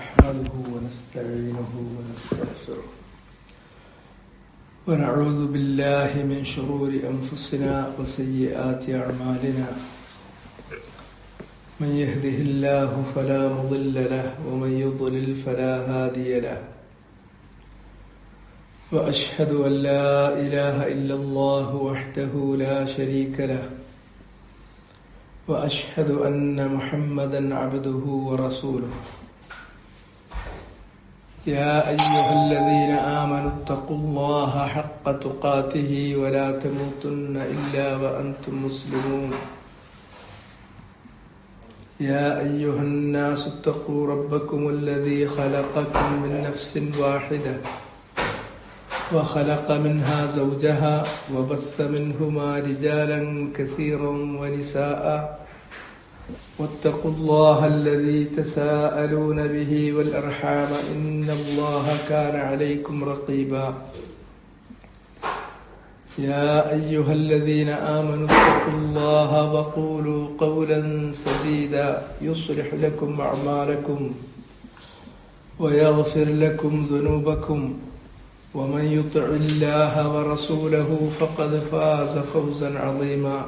نحمده ونستعينه ونستغفره ونعوذ بالله من شرور أنفسنا وسيئات أعمالنا من يهده الله فلا مضل له ومن يضلل فلا هادي له وأشهد أن لا إله إلا الله وحده لا شريك له وأشهد أن محمدا عبده ورسوله يا أيها الذين آمنوا اتقوا الله حق تقاته ولا تموتن إلا وأنتم مسلمون يا أيها الناس اتقوا ربكم الذي خلقكم من نفس واحدة وخلق منها زوجها وبث منهما رجالا كثيرا ونساء واتقوا الله الذي تساءلون به والأرحام إن الله كان عليكم رقيبا يا أيها الذين آمنوا اتقوا الله وقولوا قولا سديدا يصلح لكم أعمالكم ويغفر لكم ذنوبكم ومن يطع الله ورسوله فقد فاز فوزا عظيما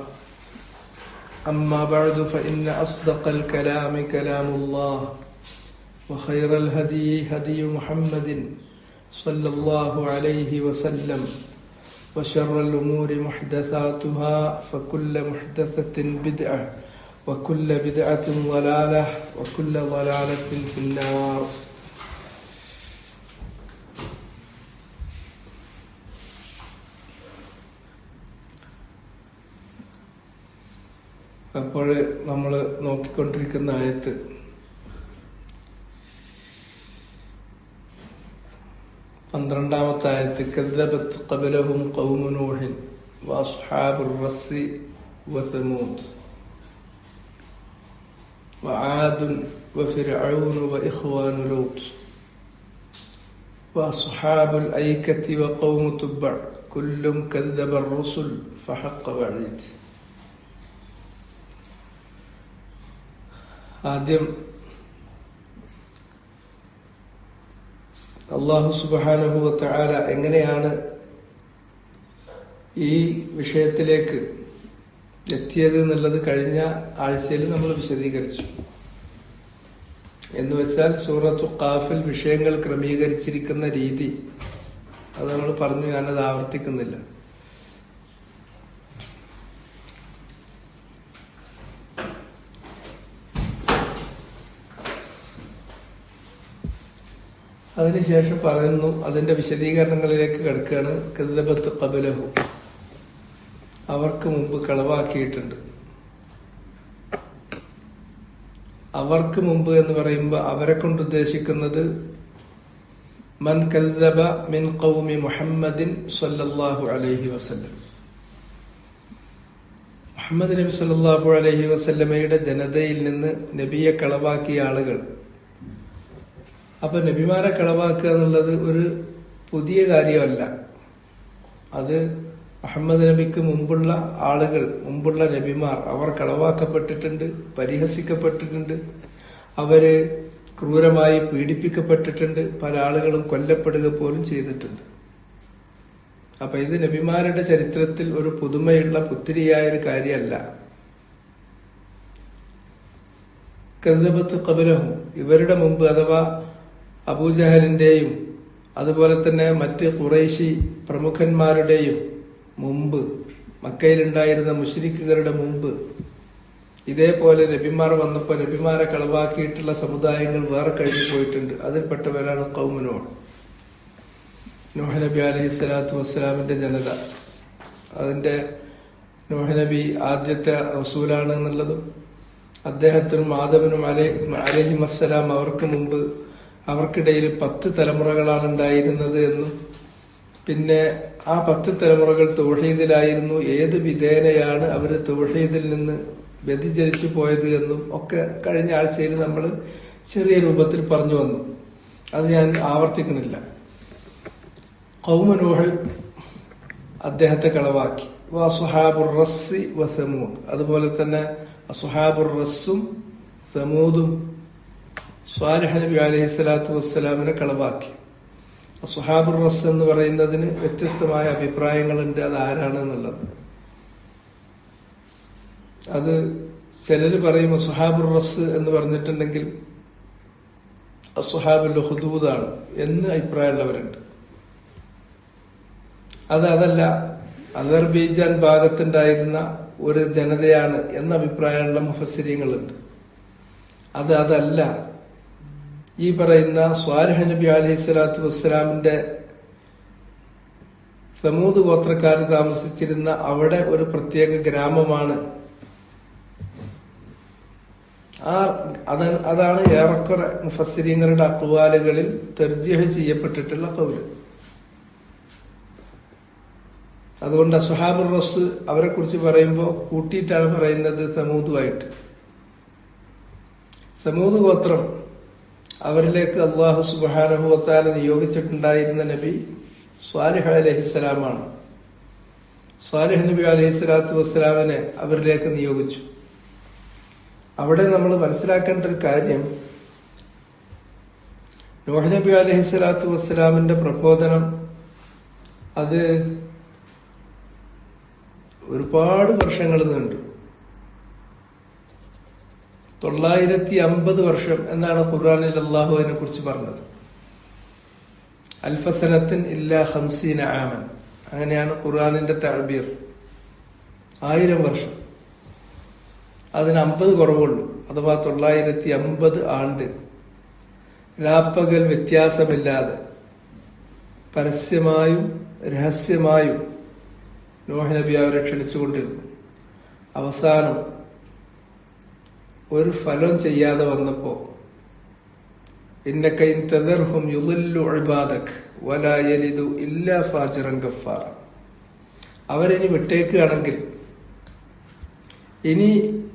أما بعد فإن أصدق الكلام كلام الله وخير الهدي هدي محمد صلى الله عليه وسلم وشر الأمور محدثاتها فكل محدثة بدعة وكل بدعة ضلالة وكل ضلالة في النار. അപ്പോൾ നമ്മൾ നോക്കിക്കൊണ്ടിരിക്കുന്ന ആയത്ത് പന്ത്രണ്ടാമത്തെ ആയത്ത് കദ്ദബത് ഖബലഹും ഖൗമു നൂഹിൻ വഅസ്ഹാബുർ റസ്സി വസമൂദ് വആദുൻ വഫിർഔൻ വഇഖ്വാനു ലൂത്ത് വഅസ്ഹാബുൽ ഐകത്തി വഖൗമു തുബ്ബ കുല്ലും കദ്ദബർ റുസുൽ ഫഹഖ വഈദ്. ആദ്യം അല്ലാഹു സുബ്ഹാനഹു വ തആല എങ്ങനെയാണ് ഈ വിഷയത്തിലേക്ക് എത്തിയത് എന്നുള്ളത് കഴിഞ്ഞ ആഴ്ചയിൽ നമ്മൾ വിശദീകരിച്ചു. എന്ന് വെച്ചാൽ സൂറത്തു ഖാഫിൽ വിഷയങ്ങൾ ക്രമീകരിച്ചിരിക്കുന്ന രീതി അത് നമ്മൾ പറഞ്ഞു, ഞാനത് ആവർത്തിക്കുന്നില്ല. അതിനുശേഷം പറയുന്നു, അതിന്റെ വിശദീകരണങ്ങളിലേക്ക് കിടക്കുകയാണ്. കദ്ദബത്ത് ഖബലഹു, അവർക്ക് മുമ്പ് കളവാക്കിയിട്ടുണ്ട്. അവർക്ക് മുമ്പ് എന്ന് പറയുമ്പോൾ അവരെ കൊണ്ട് ഉദ്ദേശിക്കുന്നത് മൻ കദ്ദബ മിൻ ഖൗമി മുഹമ്മദിൻ സ്വല്ലല്ലാഹു അലൈഹി വസല്ലം, മുഹമ്മദ് നബി സ്വല്ലല്ലാഹു അലൈഹി വസല്ലമയുടെ ജനതയിൽ നിന്ന് നബിയെ കളവാക്കിയ ആളുകൾ. അപ്പൊ നബിമാരെ കളവാക്കുക എന്നുള്ളത് ഒരു പുതിയ കാര്യമല്ല. അത് മുഹമ്മദ് നബിക്ക് മുമ്പുള്ള ആളുകൾ, മുമ്പുള്ള നബിമാർ, അവർ കളവാക്കപ്പെട്ടിട്ടുണ്ട്, പരിഹസിക്കപ്പെട്ടിട്ടുണ്ട്, അവര് ക്രൂരമായി പീഡിപ്പിക്കപ്പെട്ടിട്ടുണ്ട്, പല ആളുകളും കൊല്ലപ്പെടുക പോലും ചെയ്തിട്ടുണ്ട്. അപ്പൊ ഇത് നബിമാരുടെ ചരിത്രത്തിൽ ഒരു പുതുമയുള്ള പുത്തിരിയായ ഒരു കാര്യമല്ല. കദ്ദബത്ത് ഖബലഹും, ഇവരുടെ മുമ്പ് അഥവാ അബൂജഹലിന്റെയും അതുപോലെ തന്നെ മറ്റ് ഖുറൈശി പ്രമുഖന്മാരുടെയും മുമ്പ്, മക്കയിലുണ്ടായിരുന്ന മുശ്രിക്കുകളുടെ മുമ്പ് ഇതേപോലെ നബിമാർ വന്നപ്പോൾ നബിമാരെ കളവാക്കിയിട്ടുള്ള സമുദായങ്ങൾ വേറെ കഴിഞ്ഞു പോയിട്ടുണ്ട്. അതിൽപ്പെട്ടവരാണ് ഖൗമു നൂഹ്, നൂഹ് നബി അലൈഹിസ്സലാത്തു വസ്സലാമിന്റെ ജനത. അതിന്റെ നൂഹ് നബി ആദ്യത്തെ റസൂലാണ് എന്നുള്ളതും അദ്ദേഹത്തിനും ആദമിനും അലൈഹിമസ്സലാം അവർക്ക് മുമ്പ് അവർക്കിടയിൽ 10 തലമുറകളാണ് ഉണ്ടായിരുന്നത് എന്നും പിന്നെ ആ 10 തലമുറകൾ തൗഹീദിലായിരുന്നു, ഏത് വിധേനയാണ് അവര് തൗഹീദിൽ നിന്ന് വ്യതിചലിച്ചു പോയത് എന്നും ഒക്കെ കഴിഞ്ഞ ആഴ്ചയിൽ നമ്മൾ ചെറിയ രൂപത്തിൽ പറഞ്ഞു വന്നു. അത് ഞാൻ ആവർത്തിക്കുന്നില്ല. ഖൗമു നൂഹ് അദ്ദേഹത്തെ കളവാക്കി. വഅസ്ഹാബുർ റസ്സി വസമൂദ്, അതുപോലെ തന്നെ അസ്ഹാബുർ റസ്സും സമൂദും സ്വാലിഹ് നബി അലൈഹി സ്വലാത്തു വസ്സലാമിനെ കളവാക്കി. അസ്ഹാബുർ റസ് എന്ന് പറയുന്നതിന് വ്യത്യസ്തമായ അഭിപ്രായങ്ങളുണ്ട്, അത് ആരാണെന്നുള്ളത്. അത് ചിലര് പറയും അസ്ഹാബുർ റസ് എന്ന് പറഞ്ഞിട്ടുണ്ടെങ്കിൽ അസ്ഹാബുൽ ഹുദൂദാണ് എന്ന് അഭിപ്രായമുള്ളവരുണ്ട്. അതല്ല, അസർബൈജാൻ ഭാഗത്തുണ്ടായിരുന്ന ഒരു ജനതയാണ് എന്ന അഭിപ്രായമുള്ള മുഫസ്സിരീങ്ങളുണ്ട്. അതല്ല, ഈ പറയുന്ന സ്വാലിഹ് നബി അലൈഹി സ്വലാത്തു വസ്സലാമിന്റെ സമൂദ് ഗോത്രക്കാർ താമസിച്ചിരുന്ന അവിടെ ഒരു പ്രത്യേക ഗ്രാമമാണ്. അതാണ് ഏറെക്കുറെ മുഫസ്സിരീങ്ങളുടെ അഖ്വാലുകളിൽ തർജീഹ് ചെയ്യപ്പെട്ടിട്ടുള്ള ഖൗല്. അതുകൊണ്ട് അസ്ഹാബുർ റസ് അവരെ കുറിച്ച് പറയുമ്പോൾ കൂട്ടിയിട്ടാണ് പറയുന്നത് സമൂദുമായിട്ട്. സമൂദ് ഗോത്രം, അവരിലേക്ക് അല്ലാഹു സുബ്ഹാനഹു വ തആല നിയോഗിച്ചിട്ടുണ്ടായിരുന്ന നബി സ്വാലിഹ് അലൈഹിസ്സലാമാണ്. സ്വാലിഹ് നബി അലൈഹി സ്വലാത്തു വസ്സലാമിനെ അവരിലേക്ക് നിയോഗിച്ചു. അവിടെ നമ്മൾ മനസ്സിലാക്കേണ്ട ഒരു കാര്യം, നൂഹ് നബി അലൈഹി സ്വലാത്തു വസ്സലാമിന്റെ പ്രബോധനം അത് ഒരുപാട് വർഷങ്ങൾ നീണ്ടു. 950 വർഷം എന്നാണ് ഖുർആനിൽ അല്ലാഹു അതിനെ കുറിച്ച് പറഞ്ഞത്. അൽഫസനത്തിൻ ഇല്ലാ 50 ആമൻ, അങ്ങനെയാണ് ഖുർആനിന്റെ തഅബീർ. 1000 വർഷം, അതിന് 50 കുറവുള്ളൂ. അഥവാ 950 ആണ്ട് രാപ്പകൽ വ്യത്യാസമില്ലാതെ പരസ്യമായും രഹസ്യമായും നൂഹ് നബി അവരെ ക്ഷണിച്ചുകൊണ്ടിരുന്നു. അവസാനം ഒരു ഫലം ചെയ്യാതെ വന്നപ്പോ ഇന്നക ഇൻ തദർഹും യുളില്ലു ഇബാദക വലാ യലിദു ഇല്ലാ ഫാജിറൻ ഗഫാറ, അവരിനി വിട്ടേക്കുകയാണെങ്കിൽ ഇനി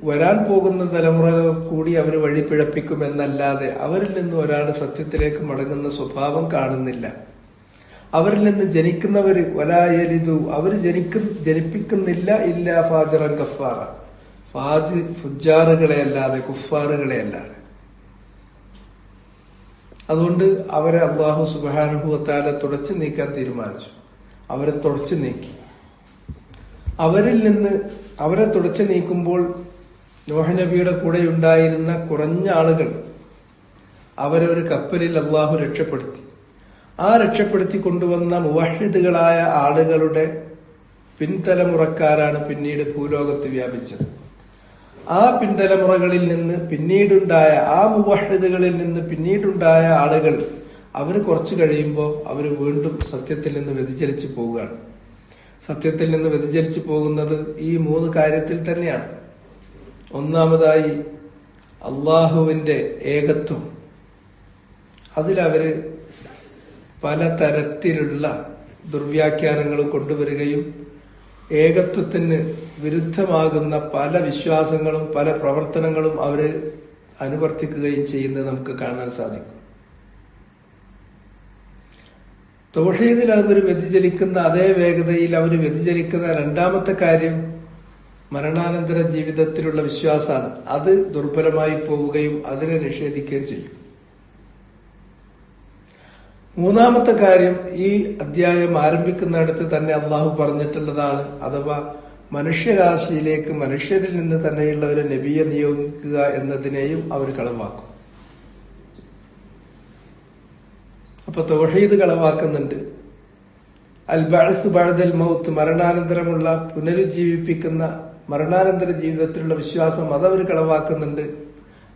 വരാൻ പോകുന്ന തലമുറ കൂടി അവർ വഴി പിഴപ്പിക്കുമെന്നല്ലാതെ അവരിൽ നിന്ന് ഒരാൾ സത്യത്തിലേക്ക് മടങ്ങുന്ന സ്വഭാവം കാണുന്നില്ല. അവരിൽ നിന്ന് ജനിക്കുന്നവര് വലാ യലിദു, അവർ ജനിപ്പിക്കുന്നില്ല ഇല്ലാ ഫാജിറൻ ഗഫാറ, ഫുജ്ജാറുകളെ അല്ലാതെ, കുഫാറുകളെ അല്ലാതെ. അതുകൊണ്ട് അവരെ അല്ലാഹു സുബ്ഹാനഹു വ തആല തുടച്ചു നീക്കാൻ തീരുമാനിച്ചു. അവരെ തുടച്ചു നീക്കി. അവരെ തുടച്ചു നീക്കുമ്പോൾ നൂഹ് നബിയുടെ കൂടെ ഉണ്ടായിരുന്ന കുറഞ്ഞ ആളുകൾ അവരെ ഒരു കപ്പലിൽ അല്ലാഹു രക്ഷപ്പെടുത്തി. ആ രക്ഷപ്പെടുത്തി കൊണ്ടുവന്ന മുവഹ്ഹിദുകളായ ആളുകളുടെ പിൻതലമുറക്കാരാണ് പിന്നീട് ഭൂലോകത്ത് വ്യാപിച്ചത്. ആ പിൻതലമുറകളിൽ നിന്ന് പിന്നീടുണ്ടായ, ആ മുവഹ്ഹിദുകളിൽ നിന്ന് പിന്നീടുണ്ടായ ആളുകൾ അവര് കുറച്ചു കഴിയുമ്പോൾ അവര് വീണ്ടും സത്യത്തിൽ നിന്ന് വ്യതിചലിച്ചു പോവുകയാണ്. സത്യത്തിൽ നിന്ന് വ്യതിചലിച്ചു പോകുന്നത് ഈ 3 കാര്യത്തിൽ തന്നെയാണ്. ഒന്നാമതായി അള്ളാഹുവിന്റെ ഏകത്വം, അതിലവര് പലതരത്തിലുള്ള ദുർവ്യാഖ്യാനങ്ങൾ കൊണ്ടുവരികയും ഏകത്വത്തിന് വിരുദ്ധമാകുന്ന പല വിശ്വാസങ്ങളും പല പ്രവർത്തനങ്ങളും അവര് അനുവർത്തിക്കുകയും ചെയ്യുന്നത് നമുക്ക് കാണാൻ സാധിക്കും. തൗഹീദിൽ അവർ വ്യതിചലിക്കുന്ന അതേ വേഗതയിൽ അവർ വ്യതിചലിക്കുന്ന രണ്ടാമത്തെ കാര്യം മരണാനന്തര ജീവിതത്തിലുള്ള വിശ്വാസമാണ്. അത് ദുർബലമായി പോവുകയും അതിനെ നിഷേധിക്കുകയും ചെയ്യും. മൂന്നാമത്തെ കാര്യം ഈ അധ്യായം ആരംഭിക്കുന്നിടത്ത് തന്നെ അള്ളാഹു പറഞ്ഞിട്ടുള്ളതാണ്. അഥവാ മനുഷ്യരാശിയിലേക്ക് മനുഷ്യരിൽ നിന്ന് തന്നെയുള്ള ഒരു നബിയെ നിയോഗിക്കുക എന്നതിനെയും അവർ കളവാക്കും. അപ്പൊ തൗഹീദ് കളവാക്കുന്നുണ്ട്. അൽ ബഅസ് ബഅദൽ മൗത്ത്, മരണാനന്തരമുള്ള പുനരുജ്ജീവിപ്പിക്കുന്ന മരണാനന്തര ജീവിതത്തിലുള്ള വിശ്വാസം, അതവർ കളവാക്കുന്നുണ്ട്.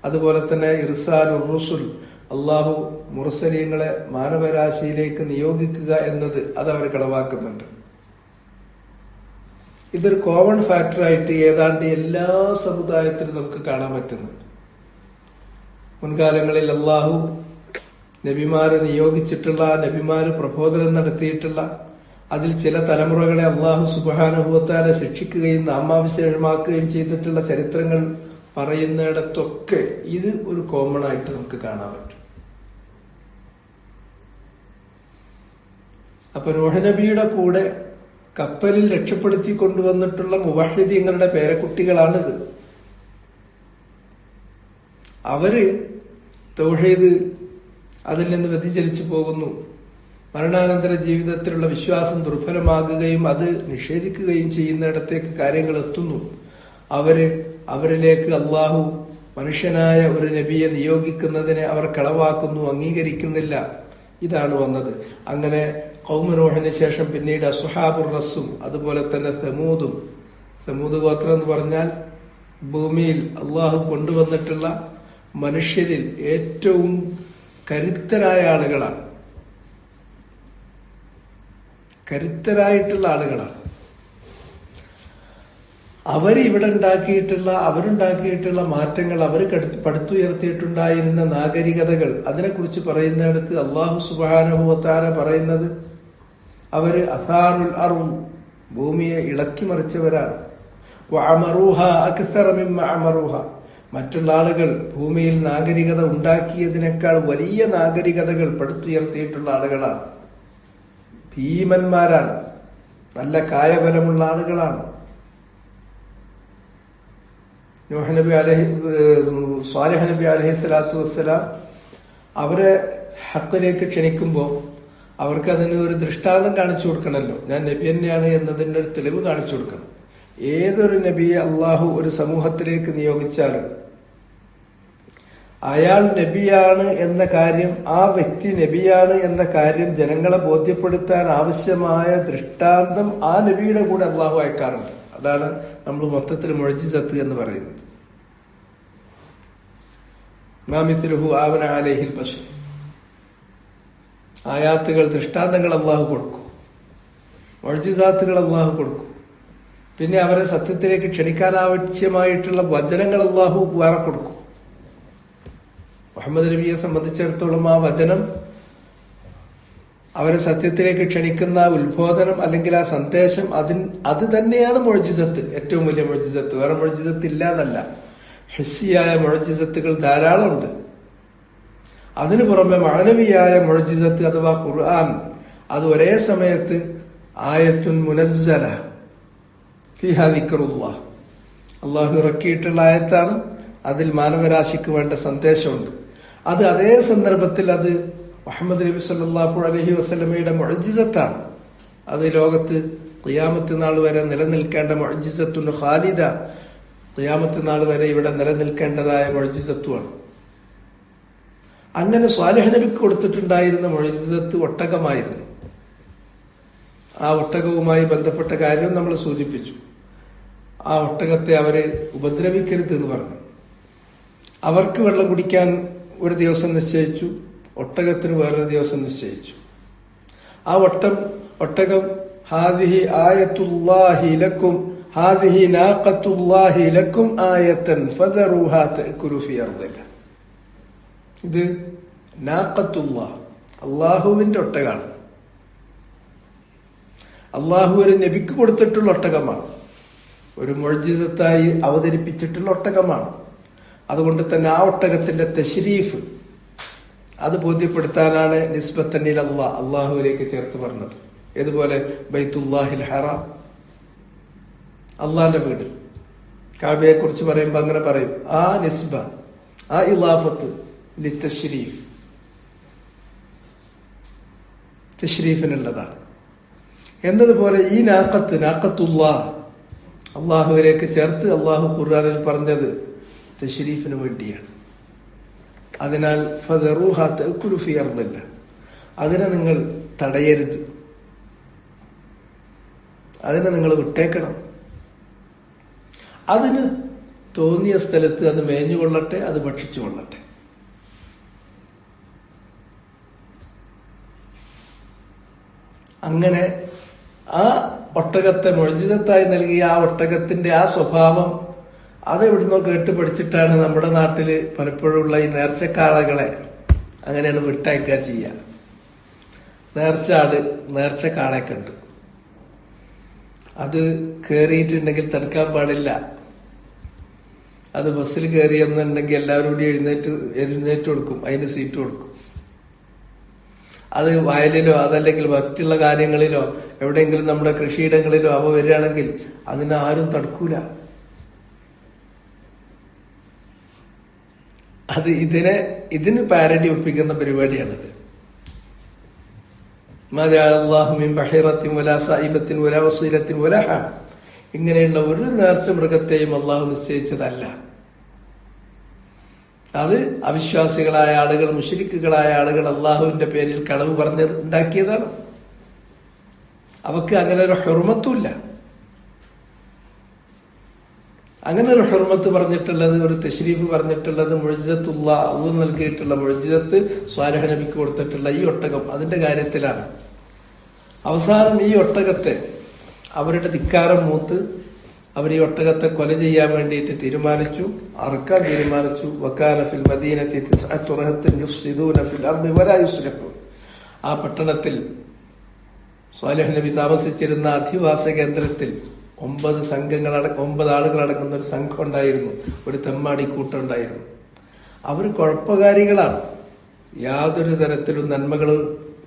അതുപോലെ തന്നെ ഇർസാലുർ റുസുൽ, അള്ളാഹു മുർസലീങ്ങളെ മാനവരാശിയിലേക്ക് നിയോഗിക്കുക എന്നത് അതവർ കളവാക്കുന്നുണ്ട്. ഇതൊരു കോമൺ ഫാക്ടറായിട്ട് ഏതാണ്ട് എല്ലാ സമുദായത്തിലും നമുക്ക് കാണാൻ പറ്റുന്നുണ്ട്. മുൻകാലങ്ങളിൽ അള്ളാഹു നബിമാരെ നിയോഗിച്ചിട്ടുള്ള, നബിമാര് പ്രബോധനം നടത്തിയിട്ടുള്ള, അതിൽ ചില തലമുറകളെ അള്ളാഹു സുബ്ഹാനഹു വ തആല ശിക്ഷിക്കുകയും നാമാവിശേഷമാക്കുകയും ചെയ്തിട്ടുള്ള ചരിത്രങ്ങൾ പറയുന്നിടത്തൊക്കെ ഇത് ഒരു കോമൺ ആയിട്ട് നമുക്ക് കാണാൻ പറ്റും. അപ്പൊ നൂഹ് നബിയുടെ കൂടെ കപ്പലിൽ രക്ഷപ്പെടുത്തി കൊണ്ടുവന്നിട്ടുള്ള മുവഹ്ഹിദീങ്ങളുടെ പേരക്കുട്ടികളാണിത്. അവര് തൗഹീദ് അതിൽ നിന്ന് വ്യതിചലിച്ചു പോകുന്നു. മരണാനന്തര ജീവിതത്തിലുള്ള വിശ്വാസം ദുർബലമാകുകയും അത് നിഷേധിക്കുകയും ചെയ്യുന്നിടത്തേക്ക് കാര്യങ്ങൾ എത്തുന്നു. അവരിലേക്ക് അള്ളാഹു മനുഷ്യനായ ഒരു നബിയെ നിയോഗിക്കുന്നതിനെ അവർ കളവാക്കുന്നു, അംഗീകരിക്കുന്നില്ല. ഇതാണ് വന്നത്. അങ്ങനെ ഖൗമു നൂഹിന് ശേഷം പിന്നീട് അസ്ഹാബുർ റസ്സും അതുപോലെ തന്നെ സമൂദും. സമൂദ് ഗോത്രം എന്ന് പറഞ്ഞാൽ ഭൂമിയിൽ അള്ളാഹു കൊണ്ടുവന്നിട്ടുള്ള മനുഷ്യരിൽ ഏറ്റവും കരുത്തരായ ആളുകളാണ്, കരുത്തരായിട്ടുള്ള ആളുകളാണ്. അവരുണ്ടാക്കിയിട്ടുള്ള മാറ്റങ്ങൾ, അവർ പടുത്തുയർത്തിയിട്ടുണ്ടായിരുന്ന നാഗരികതകൾ, അതിനെക്കുറിച്ച് പറയുന്നിടത്ത് അള്ളാഹു സുബ്ഹാനഹു വ തആല പറയുന്നത് അവര് അസാറുൽ അർദ്, ഭൂമിയെ ഇളക്കി മറിച്ചവരാണ്. വഅമറൂഹ അക്സറ മിമ്മ അമറൂഹ, മറ്റുള്ള ആളുകൾ ഭൂമിയിൽ നാഗരികത ഉണ്ടാക്കിയതിനേക്കാൾ വലിയ നാഗരികതകൾ പടുത്തുയർത്തിയിട്ടുള്ള ആളുകളാണ്. ഭീമന്മാരാണ്, നല്ല കായബലമുള്ള ആളുകളാണ്. സ്വാലിഹ് നബി അലൈഹി സ്വലാത്തു വസ്സലാം അവരെ ഹക്കിലേക്ക് ക്ഷണിക്കുമ്പോൾ അവർക്ക് അതിന് ഒരു ദൃഷ്ടാന്തം കാണിച്ചു കൊടുക്കണമല്ലോ. ഞാൻ നബി തന്നെയാണ് എന്നതിന്റെ ഒരു തെളിവ് കാണിച്ചു കൊടുക്കണം. ഏതൊരു നബിയെ അള്ളാഹു ഒരു സമൂഹത്തിലേക്ക് നിയോഗിച്ചാലും അയാൾ നബിയാണ് എന്ന കാര്യം, ആ വ്യക്തി നബിയാണ് എന്ന കാര്യം ജനങ്ങളെ ബോധ്യപ്പെടുത്താൻ ആവശ്യമായ ദൃഷ്ടാന്തം ആ നബിയുടെ കൂടെ അള്ളാഹു അയക്കാറുണ്ട്. അതാണ് നമ്മൾ മൊത്തത്തിൽ മുഅ്ജിസത്ത് എന്ന് പറയുന്നത്. മാ മിസ്ലുഹു ആമന അലൈഹിൽ ബശർ, ആയാത്തുകൾ, ദൃഷ്ടാന്തങ്ങൾ അള്ളാഹു കൊടുക്കും, മുഅ്ജിസാത്തുകൾ അള്ളാഹു കൊടുക്കും. പിന്നെ അവരെ സത്യത്തിലേക്ക് ക്ഷണിക്കാൻ ആവശ്യമായിട്ടുള്ള വചനങ്ങൾ അള്ളാഹു വേറെ കൊടുക്കും. മുഹമ്മദ് നബിയെ സംബന്ധിച്ചിടത്തോളം ആ വചനം, അവരെ സത്യത്തിലേക്ക് ക്ഷണിക്കുന്ന ഉത്ബോധനം അല്ലെങ്കിൽ ആ സന്ദേശം, അത് തന്നെയാണ് മുഅ്ജിസത്ത്, ഏറ്റവും വലിയ മുഅ്ജിസത്ത്. വേറെ മുഅ്ജിസത്ത് ഇല്ല എന്നല്ല. ഹിസ്സിയായ മുഅ്ജിസത്തുകൾ ധാരാളമുണ്ട്. അതിനു പുറമെ മഅനവിയായ മുഅ്ജിസത്ത് അഥവാ ഖുർആൻ, അത് ഒരേ സമയത്ത് ആയത്തുൻ മുനസ്സല ഫീഹാ ദിക്റുല്ലാഹ്, അള്ളാഹു ഇറക്കിയിട്ടുള്ള ആയത്താണ്. അതിൽ മാനവരാശിക്ക് വേണ്ട സന്ദേശമുണ്ട്. അത് അതേ സന്ദർഭത്തിൽ അത് മുഹമ്മദ് നബി സല്ലല്ലാഹു അലൈഹി വസല്ലമയുടെ മുഅ്ജിസത്താണ്. അത് ലോകത്ത് ഖിയാമത്ത് നാൾ വരെ നിലനിൽക്കേണ്ട മുഅ്ജിസത്തുൻ ഖാലിദ, ഖിയാമത്ത് നാൾ വരെ ഇവിടെ നിലനിൽക്കേണ്ടതായ മുഅ്ജിസത്തുമാണ്. അങ്ങനെ സ്വാലിഹ് നബിക്ക് കൊടുത്തിട്ടുണ്ടായിരുന്ന മുഅ്ജിസത്ത് ഒട്ടകമായിരുന്നു. ആ ഒട്ടകവുമായി ബന്ധപ്പെട്ട കാര്യം നമ്മൾ സൂചിപ്പിച്ചു. ആ ഒട്ടകത്തെ അവരെ ഉപദ്രവിക്കരുത് എന്ന് പറഞ്ഞു. അവർക്ക് വെള്ളം കുടിക്കാൻ ഒരു ദിവസം നിശ്ചയിച്ചു, ഒട്ടകത്തിന് വേറൊരു ദിവസം നിശ്ചയിച്ചു. ആ ഒട്ടകം ഹാദിഹി ആയത്തുല്ലാഹി ലക്കും, ഹാദിഹി നാഖത്തുല്ലാഹി ലക്കും ആയത്തൻ ഫദറൂഹാ തഅകുലു ഫീ അർദില്ലാഹ്. ഇത് നാഖത്തുല്ലാഹ്, അള്ളാഹുവിന്റെ ഒട്ടകമാണ്. അള്ളാഹു ഒരു നബിക്ക് കൊടുത്തിട്ടുള്ള ഒട്ടകമാണ്, ഒരു മുഅ്ജിസത്തായി അവതരിപ്പിച്ചിട്ടുള്ള ഒട്ടകമാണ്. അതുകൊണ്ട് തന്നെ ആ ഒട്ടകത്തിന്റെ തശ്രീഫ്, അത് ബോധ്യപ്പെടുത്താനാണ് നിസ്ബത്തൻ ഇലല്ലാഹ്, അള്ളാഹുവിലേക്ക് ചേർത്ത് പറഞ്ഞത്. ഏതുപോലെ ബൈത്തുല്ലാഹിൽ ഹറാം, അള്ളാന്റെ വീട്. കാബയെ കുറിച്ച് പറയുമ്പോൾ അങ്ങനെ പറയും, ആ നിസ്ബ, ആ ഇളാഫത്ത് ലിത്തശ്രീഫ്, തശ്രീഫിനുള്ളതാണ്. എന്നതുപോലെ ഈ നാഖത്തുല്ലാഹ്, അള്ളാഹുവിലേക്ക് ചേർത്ത് അള്ളാഹു ഖുർആനിൽ പറഞ്ഞത് തശ്രീഫിന് വേണ്ടിയാണ്. അതിനാൽ ഫദറൂഹാ തഅകുലു ഫീ അർദില്ലാഹ്, അതിനെ നിങ്ങൾ തടയരുത്, അതിനെ നിങ്ങൾ വിട്ടേക്കണം. അതിന് തോന്നിയ സ്ഥലത്ത് അത് മേഞ്ഞുകൊള്ളട്ടെ, അത് ഭക്ഷിച്ചു കൊള്ളട്ടെ. അങ്ങനെ ആ ഒട്ടകത്തെ മുഅ്ജിസത്തായി നൽകിയ ആ ഒട്ടകത്തിന്റെ ആ സ്വഭാവം അതെവിടുന്നോ കേട്ട് പഠിച്ചിട്ടാണ് നമ്മുടെ നാട്ടില് പലപ്പോഴുള്ള ഈ നേർച്ചക്കാളകളെ അങ്ങനെയാണ് വിട്ടയക്കുക ചെയ്യുക. നേർച്ച കാളയൊക്കെ ഉണ്ട്. അത് കേറിയിട്ടുണ്ടെങ്കിൽ തടുക്കാൻ പാടില്ല. അത് ബസ്സിൽ കയറിയെന്നുണ്ടെങ്കിൽ എല്ലാവരും കൂടി എഴുന്നേറ്റ് കൊടുക്കും, അതിന് സീറ്റ് കൊടുക്കും. അത് വയലിലോ അതല്ലെങ്കിൽ മറ്റുള്ള കാര്യങ്ങളിലോ എവിടെയെങ്കിലും നമ്മുടെ കൃഷിയിടങ്ങളിലോ അവ വരികയാണെങ്കിൽ അതിനെ ആരും തടുക്കൂല. അത് ഇതിന് പാരഡി ഒപ്പിക്കുന്ന പരിപാടിയാണിത്. ഇങ്ങനെയുള്ള ഒരു നേർച്ച മൃഗത്തെയും അള്ളാഹു നിശ്ചയിച്ചതല്ല. അത് അവിശ്വാസികളായ ആളുകൾ, മുശ്രിക്കുകളായ ആളുകൾ അള്ളാഹുവിന്റെ പേരിൽ കളവ് പറഞ്ഞ് ഉണ്ടാക്കിയതാണ്. അവക്ക് അങ്ങനെ ഒരു ഹുർമത്തുമില്ല. അങ്ങനെ ഒരു ഹുർമത്ത് പറഞ്ഞിട്ടുള്ളത്, ഒരു തശ്രീഫ് പറഞ്ഞിട്ടുള്ളത് മുഅ്ജിസത്തുള്ള അള്ളാഹു നൽകിയിട്ടുള്ള മുഅ്ജിസത്ത് സ്വാലിഹ് നബിക്ക് കൊടുത്തിട്ടുള്ള ഈ ഒട്ടകം, അതിന്റെ കാര്യത്തിലാണ്. അവസാനം ഈ ഒട്ടകത്തെ അവരുടെ ധിക്കാരം മൂത്ത് അവർ ഈ ഒട്ടകത്തെ കൊല ചെയ്യാൻ വേണ്ടിയിട്ട് തീരുമാനിച്ചു, അറുക്കാൻ തീരുമാനിച്ചു. വകാന ഫിൽ മദീനത്തി തിസ്അത്തു റഹത്തിൻ യുഫ്സിദൂന ഫിൽ അർദി വലാ യുസ്ലിഹൂൻ. ആ പട്ടണത്തിൽ സ്വാലിഹ് നബി താമസിച്ചിരുന്ന അധിവാസ കേന്ദ്രത്തിൽ 9 ആളുകളടങ്ങുന്ന ഒരു സംഘം ഉണ്ടായിരുന്നു, ഒരു തെമ്മാടി കൂട്ടം ഉണ്ടായിരുന്നു. അവർ കുഴപ്പകാരികളാണ്. യാതൊരു തരത്തിലും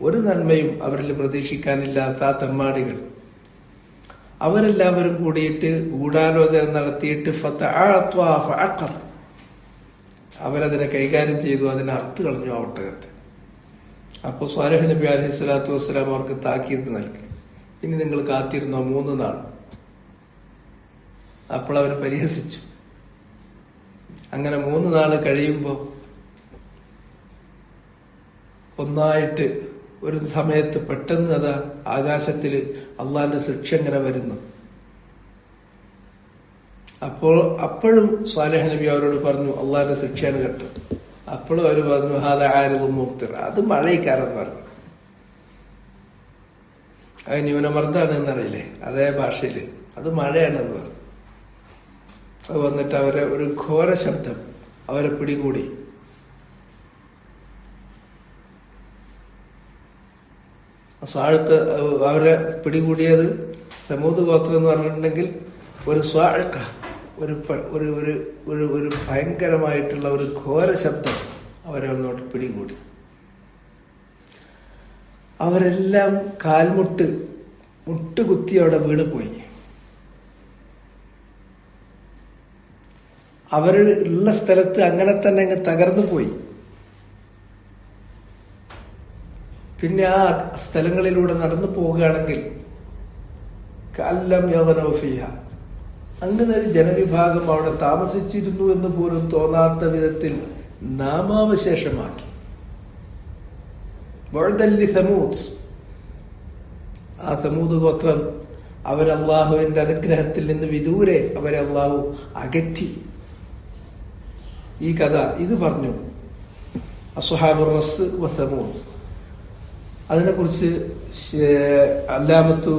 ഒരു നന്മയും അവരിൽ പ്രതീക്ഷിക്കാനില്ലാത്ത ആ തെമ്മാടികൾ. അവരെല്ലാവരും കൂടിയിട്ട് ഗൂഢാലോചന നടത്തിയിട്ട് അവരതിനെ കൈകാര്യം ചെയ്തു, അതിനെ അറുത്ത് കളഞ്ഞു ആ ഒട്ടകത്തെ. അപ്പൊ സ്വാലിഹ് നബി അലൈഹി സ്വലാത്തു വസ്സലാം അവർക്ക് താക്കീത് നൽകി, ഇനി നിങ്ങൾ കാത്തിരുന്നോ 3 നാൾ. അപ്പോൾ അവർ പരിഹസിച്ചു. അങ്ങനെ 3 നാള് കഴിയുമ്പോ ഒന്നായിട്ട് ഒരു സമയത്ത് പെട്ടെന്ന് അതാ ആകാശത്തില് അള്ളാന്റെ ശിക്ഷ ഇങ്ങനെ വരുന്നു. അപ്പോഴും സ്വാലിഹ് നബി അവരോട് പറഞ്ഞു, അള്ളാന്റെ ശിക്ഷയാണ് കേട്ടു. അപ്പോഴും അവർ പറഞ്ഞു, ഹാദ ആരിദും മുംതിർ, അത് മഴയ്ക്കാരെന്ന് പറഞ്ഞു. അത് ന്യൂനമർദ്ദമാണ് എന്നറിയില്ലേ, അതേ ഭാഷയില് അത് മഴയാണെന്ന് പറഞ്ഞു. അത് വന്നിട്ട് അവരെ ഒരു ഘോര ശബ്ദം അവരെ പിടികൂടി. അവരെ പിടികൂടിയത് സമൂത് ഗോത്രം എന്ന് പറഞ്ഞിട്ടുണ്ടെങ്കിൽ ഒരു സ്വാഴക്ക, ഒരു ഭയങ്കരമായിട്ടുള്ള ഒരു ഘോര ശബ്ദം അവരെ ഒന്നോട്ട് പിടികൂടി. അവരെല്ലാം മുട്ടുകുത്തി അവിടെ വീണ് പോയി. അവരുള്ള സ്ഥലത്ത് അങ്ങനെ തന്നെ അങ്ങ് തകർന്നു പോയി. പിന്നെ ആ സ്ഥലങ്ങളിലൂടെ നടന്നു പോവുകയാണെങ്കിൽ കല്ലം യഗ്നൗഫിഹ, അങ്ങനെ ഒരു ജനവിഭാഗം അവിടെ താമസിച്ചിരുന്നു എന്ന് പോലും തോന്നാത്ത വിധത്തിൽ നാമാവശേഷമാക്കി. സമൂദ്, ആ സമൂദ് ഗോത്രം അവരല്ലാഹുവിന്റെ അനുഗ്രഹത്തിൽ നിന്ന് വിദൂരെ അവരെ അല്ലാഹു അകറ്റി. ഈ കഥ ഇത് പറഞ്ഞു അസ്ഹാബുർ റസ് വ സമൂദ്. അതിനെക്കുറിച്ച് അല്ലാമത്തു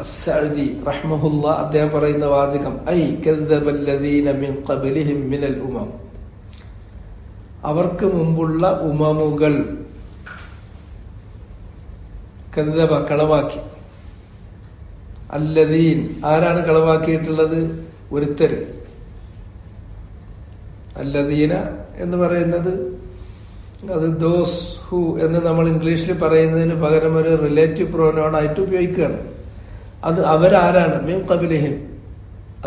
അസ്സഅദി റഹ്മഹുല്ല അദ്ദേഹം പറയുന്ന വാചകം, ഐ കദ്ദബല്ലദീന മിൻ ഖബ്ലിഹിം മിനൽ ഉമം, അവർക്ക് മുമ്പുള്ള ഉമമുകൾ കദ്ദബ കളവാക്കി. അല്ലദീൻ, ആരാണ് കളവാക്കിയിട്ടുള്ളത്? ഒരുത്തര്. അല്ലദീന എന്ന് പറയുന്നത് അത് ദോസ് ഹു എന്ന് നമ്മൾ ഇംഗ്ലീഷിൽ പറയുന്നതിന് പകരം ഒരു റിലേറ്റീവ് പ്രോനൗൺ ആയിട്ട് ഉപയോഗിക്കുകയാണ്. അത് അവരാരാണ്? മിൻ ഖബ്ലിഹിം,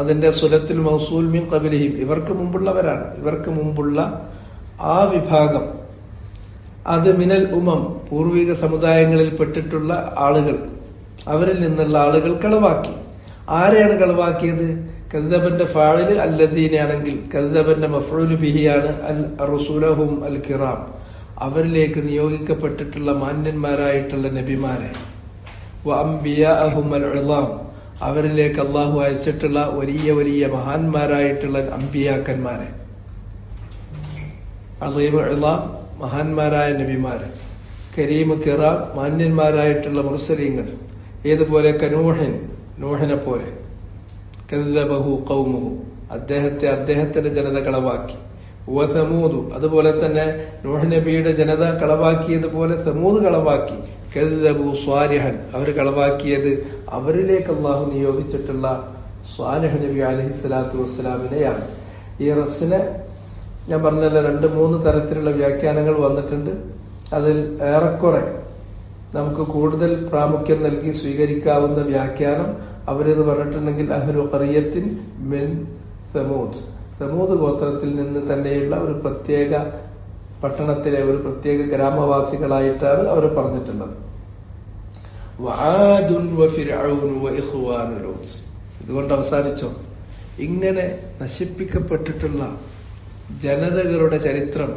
അതിന്റെ സുലത്തിൽ മൗസൂൽ മിൻ ഖബ്ലിഹിം, ഇവർക്ക് മുമ്പുള്ളവരാണ്. ഇവർക്ക് മുമ്പുള്ള ആ വിഭാഗം, അത് മിനൽ ഉമം, പൂർവിക സമുദായങ്ങളിൽ പെട്ടിട്ടുള്ള ആളുകൾ, അവരിൽ നിന്നുള്ള ആളുകൾ കളവാക്കി. ആരെയാണ് കളവാക്കിയത്? കദ്ദബന്റെ ഫാഇൽ അല്ലദീനാണെങ്കിൽ കദ്ദബന്റെ മഫ്ഊൽ ബിഹിയാണ് അൽ റസൂലഹും അൽ കിറാം, അവരിലേക്ക് നിയോഗിക്കപ്പെട്ടിട്ടുള്ള മാന്യന്മാരായിട്ടുള്ള നബിമാരെ. വ അംബിയാഅഹും അൽ ഉളാം, അവരിലേക്ക് അള്ളാഹു അയച്ചിട്ടുള്ള വലിയ മഹാന്മാരായിട്ടുള്ള അംബിയാക്കന്മാരെ. അളീം ഉളാം, മഹാന്മാരായ നബിമാര്. കരീം കിറാം, മാന്യന്മാരായിട്ടുള്ള മുർസലീങ്ങൾ. ഏതുപോലെ കനൂഹിൻ, നൂഹിനെ പോലെ. കദ്ദബഹു ഖൗമുഹു, അദ്ദേഹത്തിന്റെ ജനത കളവാക്കി. വ സമൂദ്, അതുപോലെ തന്നെ നൂഹ് നബിയുടെ ജനത കളവാക്കിയതുപോലെ സമൂദ് കളവാക്കി. കദ്ദബു സ്വാലിഹൻ, അവർ കളവാക്കിയത് അവരിലേക്ക് അള്ളാഹു നിയോഗിച്ചിട്ടുള്ള സ്വാലിഹ് നബി അലൈഹി സ്വലാത്തു വസ്സലാമിനെയാണ്. ഈ റസ്സിനെ ഞാൻ പറഞ്ഞല്ലോ 2-3 തരത്തിലുള്ള വ്യാഖ്യാനങ്ങൾ വന്നിട്ടുണ്ട്. അതിൽ ഏറെക്കുറെ നമുക്ക് കൂടുതൽ പ്രാമുഖ്യം നൽകി സ്വീകരിക്കാവുന്ന വ്യാഖ്യാനം അവരെന്ന് പറഞ്ഞിട്ടുണ്ടെങ്കിൽ അഹ്ലു ഖറിയത്തിൻ മിൻ സമൂദ്, സമൂദ് ഗോത്രത്തിൽ നിന്ന് തന്നെയുള്ള ഒരു പ്രത്യേക പട്ടണത്തിലെ ഒരു പ്രത്യേക ഗ്രാമവാസികളായിട്ടാണ് അവർ പറഞ്ഞിട്ടുള്ളത്. വആദുൻ വഫിർഔൻ വഇഖ്വാനു ലൂത്ത്. ഇതുകൊണ്ട് അവസാനിച്ചോ? ഇങ്ങനെ നശിപ്പിക്കപ്പെട്ടിട്ടുള്ള ജനതകളുടെ ചരിത്രം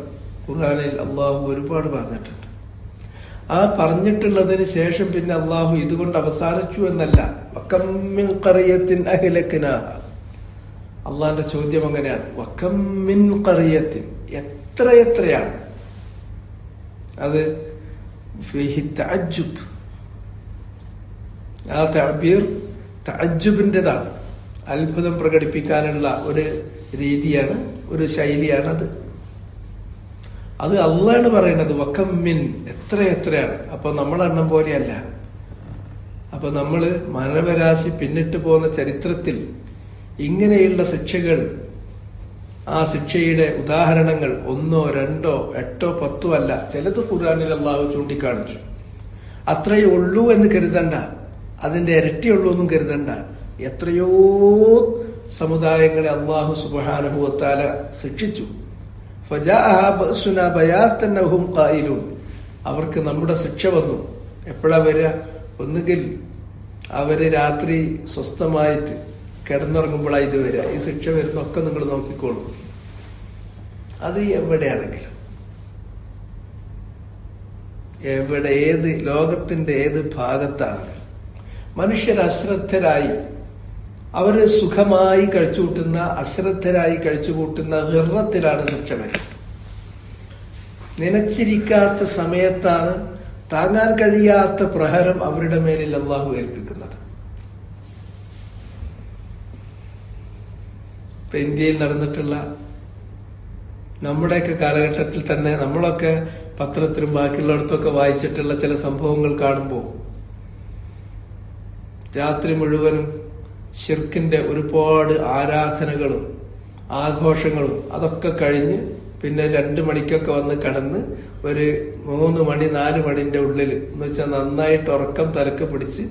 ഖുർആനിൽ അള്ളാഹു ഒരുപാട് പറഞ്ഞിട്ടുണ്ട്. ആ പറഞ്ഞിട്ടുള്ളതിന് ശേഷം പിന്നെ അള്ളാഹു ഇതുകൊണ്ട് അവസാനിച്ചു എന്നല്ല, വകം മിൻ ഖറിയത്തിൻ അഹ്ലക്നാഹ. അള്ളാന്റെ ചോദ്യം അങ്ങനെയാണ്, വകം മിൻ ഖറിയത്തിൻ, എത്രയാണ്. അത് ഫീഹി തഅജ്ജുബ്. ആ തഅബീർ തഅജ്ജുബിന്റേതാണ്, അത്ഭുതം പ്രകടിപ്പിക്കാനുള്ള ഒരു രീതിയാണ്, ഒരു ശൈലിയാണ് അത്. അത് അള്ളാണ് പറയുന്നത്, വകം മിൻ, എത്രയാണ്. അപ്പൊ നമ്മളെണ്ണം പോലെയല്ല. അപ്പൊ നമ്മള് മാനവരാശി പിന്നിട്ട് പോകുന്ന ചരിത്രത്തിൽ ഇങ്ങനെയുള്ള ശിക്ഷകൾ, ആ ശിക്ഷയുടെ ഉദാഹരണങ്ങൾ 1, 2, 8, 10 അല്ല, ചിലത് ഖുർആനിൽ അള്ളാഹു ചൂണ്ടിക്കാണിച്ചു. അത്രയേ ഉള്ളൂ എന്ന് കരുതണ്ട, അതിന്റെ ഇരട്ടിയുള്ളൂ എന്നും കരുതണ്ട. എത്രയോ സമുദായങ്ങളെ അള്ളാഹു സുബ്ഹാനഹു വ തആല ശിക്ഷിച്ചു. ഫജാഅഹാ ബഅസുനാ ബയാതൻ വഹും ഖായിലൂൻ. അവർക്ക് നമ്മുടെ ശിക്ഷ വന്നു. എപ്പോഴാ വരിക? ഒന്നുകിൽ അവര് രാത്രി സ്വസ്ഥമായിട്ട് കിടന്നുറങ്ങുമ്പോഴാണ് ഇത് വരിക. ഈ ശിക്ഷ വരുന്നൊക്കെ നിങ്ങൾ നോക്കിക്കോളൂ. അത് എവിടെയാണെങ്കിലും, ഏത് ലോകത്തിന്റെ ഏത് ഭാഗത്താണെങ്കിലും മനുഷ്യർ അശ്രദ്ധരായി, അവര് സുഖമായി കഴിച്ചുകൂട്ടുന്ന, അശ്രദ്ധരായി കഴിച്ചുകൂട്ടുന്ന ഹിർറത്തിലാണ് ശിക്ഷ വരുന്നത്. നനച്ചിരിക്കാത്ത സമയത്താണ് താങ്ങാൻ കഴിയാത്ത പ്രഹരം അവരുടെ മേലിൽ അള്ളാഹു ഏൽപ്പിക്കുന്നത്. ഇപ്പൊ ഇന്ത്യയിൽ നടന്നിട്ടുള്ള, നമ്മുടെയൊക്കെ കാലഘട്ടത്തിൽ തന്നെ നമ്മളൊക്കെ പത്രത്തിലും ബാക്കിയുള്ളിടത്തൊക്കെ വായിച്ചിട്ടുള്ള ചില സംഭവങ്ങൾ കാണുമ്പോൾ രാത്രി മുഴുവനും ശിർക്കിന്റെ ഒരുപാട് ആരാധനകളും ആഘോഷങ്ങളും അതൊക്കെ കഴിഞ്ഞ് പിന്നെ 2 മണിക്കൊക്കെ വന്ന് കടന്ന് ഒരു 3 മണി 4 മണിന്റെ ഉള്ളിൽ എന്ന് വെച്ചാൽ നന്നായിട്ട് ഉറക്കം തലക്ക് പിടിച്ച്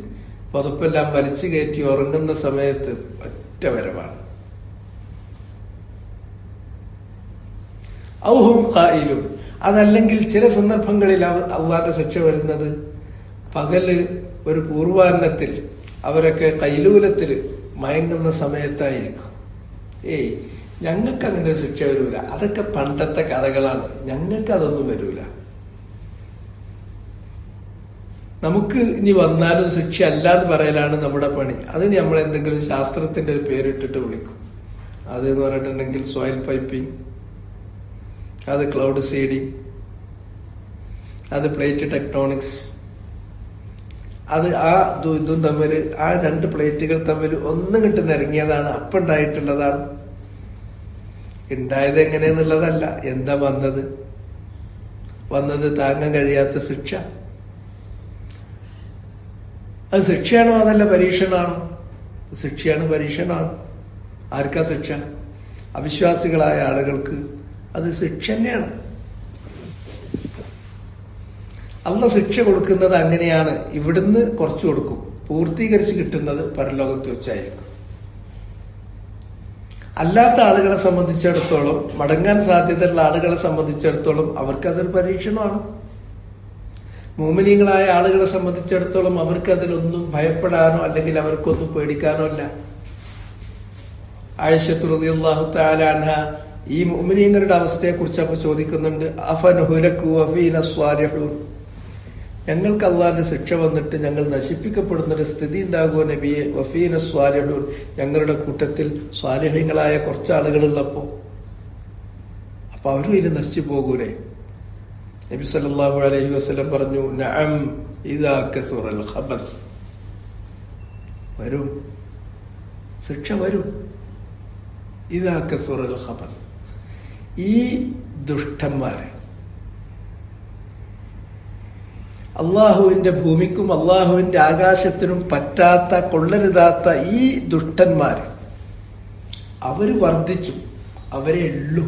പുതപ്പെല്ലാം വലിച്ചു കയറ്റി ഉറങ്ങുന്ന സമയത്ത് ഒറ്റ വരവാണ്. ഔഹും ഖായിലും. അതല്ലെങ്കിൽ ചില സന്ദർഭങ്ങളിൽ അള്ളാന്റെ ശിക്ഷ വരുന്നത് പകല് ഒരു പൂർവാന്നത്തിൽ അവരൊക്കെ കൈലൂലത്തിൽ മയങ്ങുന്ന സമയത്തായിരിക്കും. ഞങ്ങൾക്ക് അങ്ങനെ ഒരു ശിക്ഷ വരൂല, അതൊക്കെ പണ്ടത്തെ കഥകളാണ്, ഞങ്ങൾക്ക് അതൊന്നും വരൂല. നമുക്ക് ഇനി വന്നാലും ശിക്ഷ അല്ലാന്ന് പറയലാണ് നമ്മുടെ പണി. അതിന് നമ്മൾ എന്തെങ്കിലും ശാസ്ത്രത്തിന്റെ ഒരു പേരിട്ടിട്ട് വിളിക്കും. അത് എന്ന് പറഞ്ഞിട്ടുണ്ടെങ്കിൽ സോയിൽ പൈപ്പിംഗ്, അത് ക്ലൗഡ് സീഡിങ്, അത് പ്ലേറ്റ് ടെക്ടോണിക്സ്. അത് ആ ഇതും തമ്മിൽ, ആ 2 പ്ലേറ്റുകൾ തമ്മിൽ ഒന്നും കിട്ടുന്ന ഇറങ്ങിയതാണ്, അപ്പുണ്ടായിട്ടുള്ളതാണ്. ഉണ്ടായത് എങ്ങനെയെന്നുള്ളതല്ല, എന്താ വന്നത് താങ്ങാൻ കഴിയാത്ത ശിക്ഷ. അത് ശിക്ഷയാണോ അതല്ല പരീക്ഷണാണോ? ശിക്ഷയാണ്, പരീക്ഷണമാണ്. ആർക്കാ ശിക്ഷ? അവിശ്വാസികളായ ആളുകൾക്ക് അത് ശിക്ഷ തന്നെയാണ്. അള്ള ശിക്ഷ കൊടുക്കുന്നത് അങ്ങനെയാണ്. ഇവിടുന്ന് കുറച്ചു കൊടുക്കും, പൂർത്തീകരിച്ച് കിട്ടുന്നത് പരലോകത്ത് വെച്ചായിരിക്കും. അല്ലാത്ത ആളുകളെ സംബന്ധിച്ചിടത്തോളം, മടങ്ങാൻ സാധ്യതയുള്ള ആളുകളെ സംബന്ധിച്ചിടത്തോളം അവർക്കതൊരു പരീക്ഷണമാണ്. മോമിനീങ്ങളായ ആളുകളെ സംബന്ധിച്ചിടത്തോളം അവർക്കതിലൊന്നും ഭയപ്പെടാനോ അല്ലെങ്കിൽ അവർക്കൊന്നും പേടിക്കാനോ ഇല്ല. ആയിഷത്ത് റളിയല്ലാഹു തആല അൻഹ ഈ മോമിനീങ്ങളുടെ അവസ്ഥയെ കുറിച്ച് അപ്പൊ ചോദിക്കുന്നുണ്ട്, അഫനുഹുലകു വഫീന സ്വാലിഹൂൻ, ഞങ്ങൾക്ക് അള്ളാന്റെ ശിക്ഷ വന്നിട്ട് ഞങ്ങൾ നശിപ്പിക്കപ്പെടുന്നൊരു സ്ഥിതി ഉണ്ടാകുമോ നബിയെ? വഫീന സ്വാലിഹൂൻ, ഞങ്ങളുടെ കൂട്ടത്തിൽ സ്വാലിഹീങ്ങളായ കുറച്ചാളുകളുള്ളപ്പോ അപ്പൊ അവരും ഇതിൽ നശിച്ചു പോകൂലേ? നബി സല്ലല്ലാഹു അലൈഹി വസല്ലം പറഞ്ഞു, നഅം ഇദാ കസുറൽ ഖബസ്, വരും, ശിക്ഷ വരും. ഇദാ കസുറൽ ഖബസ്, ഈ ദുഷ്ടന്മാരെ, അള്ളാഹുവിന്റെ ഭൂമിക്കും അള്ളാഹുവിന്റെ ആകാശത്തിനും പറ്റാത്ത, കൊള്ളരുതാത്ത ഈ ദുഷ്ടന്മാര് അവര് വർദ്ധിച്ചു, അവരെ ഉള്ളൂ.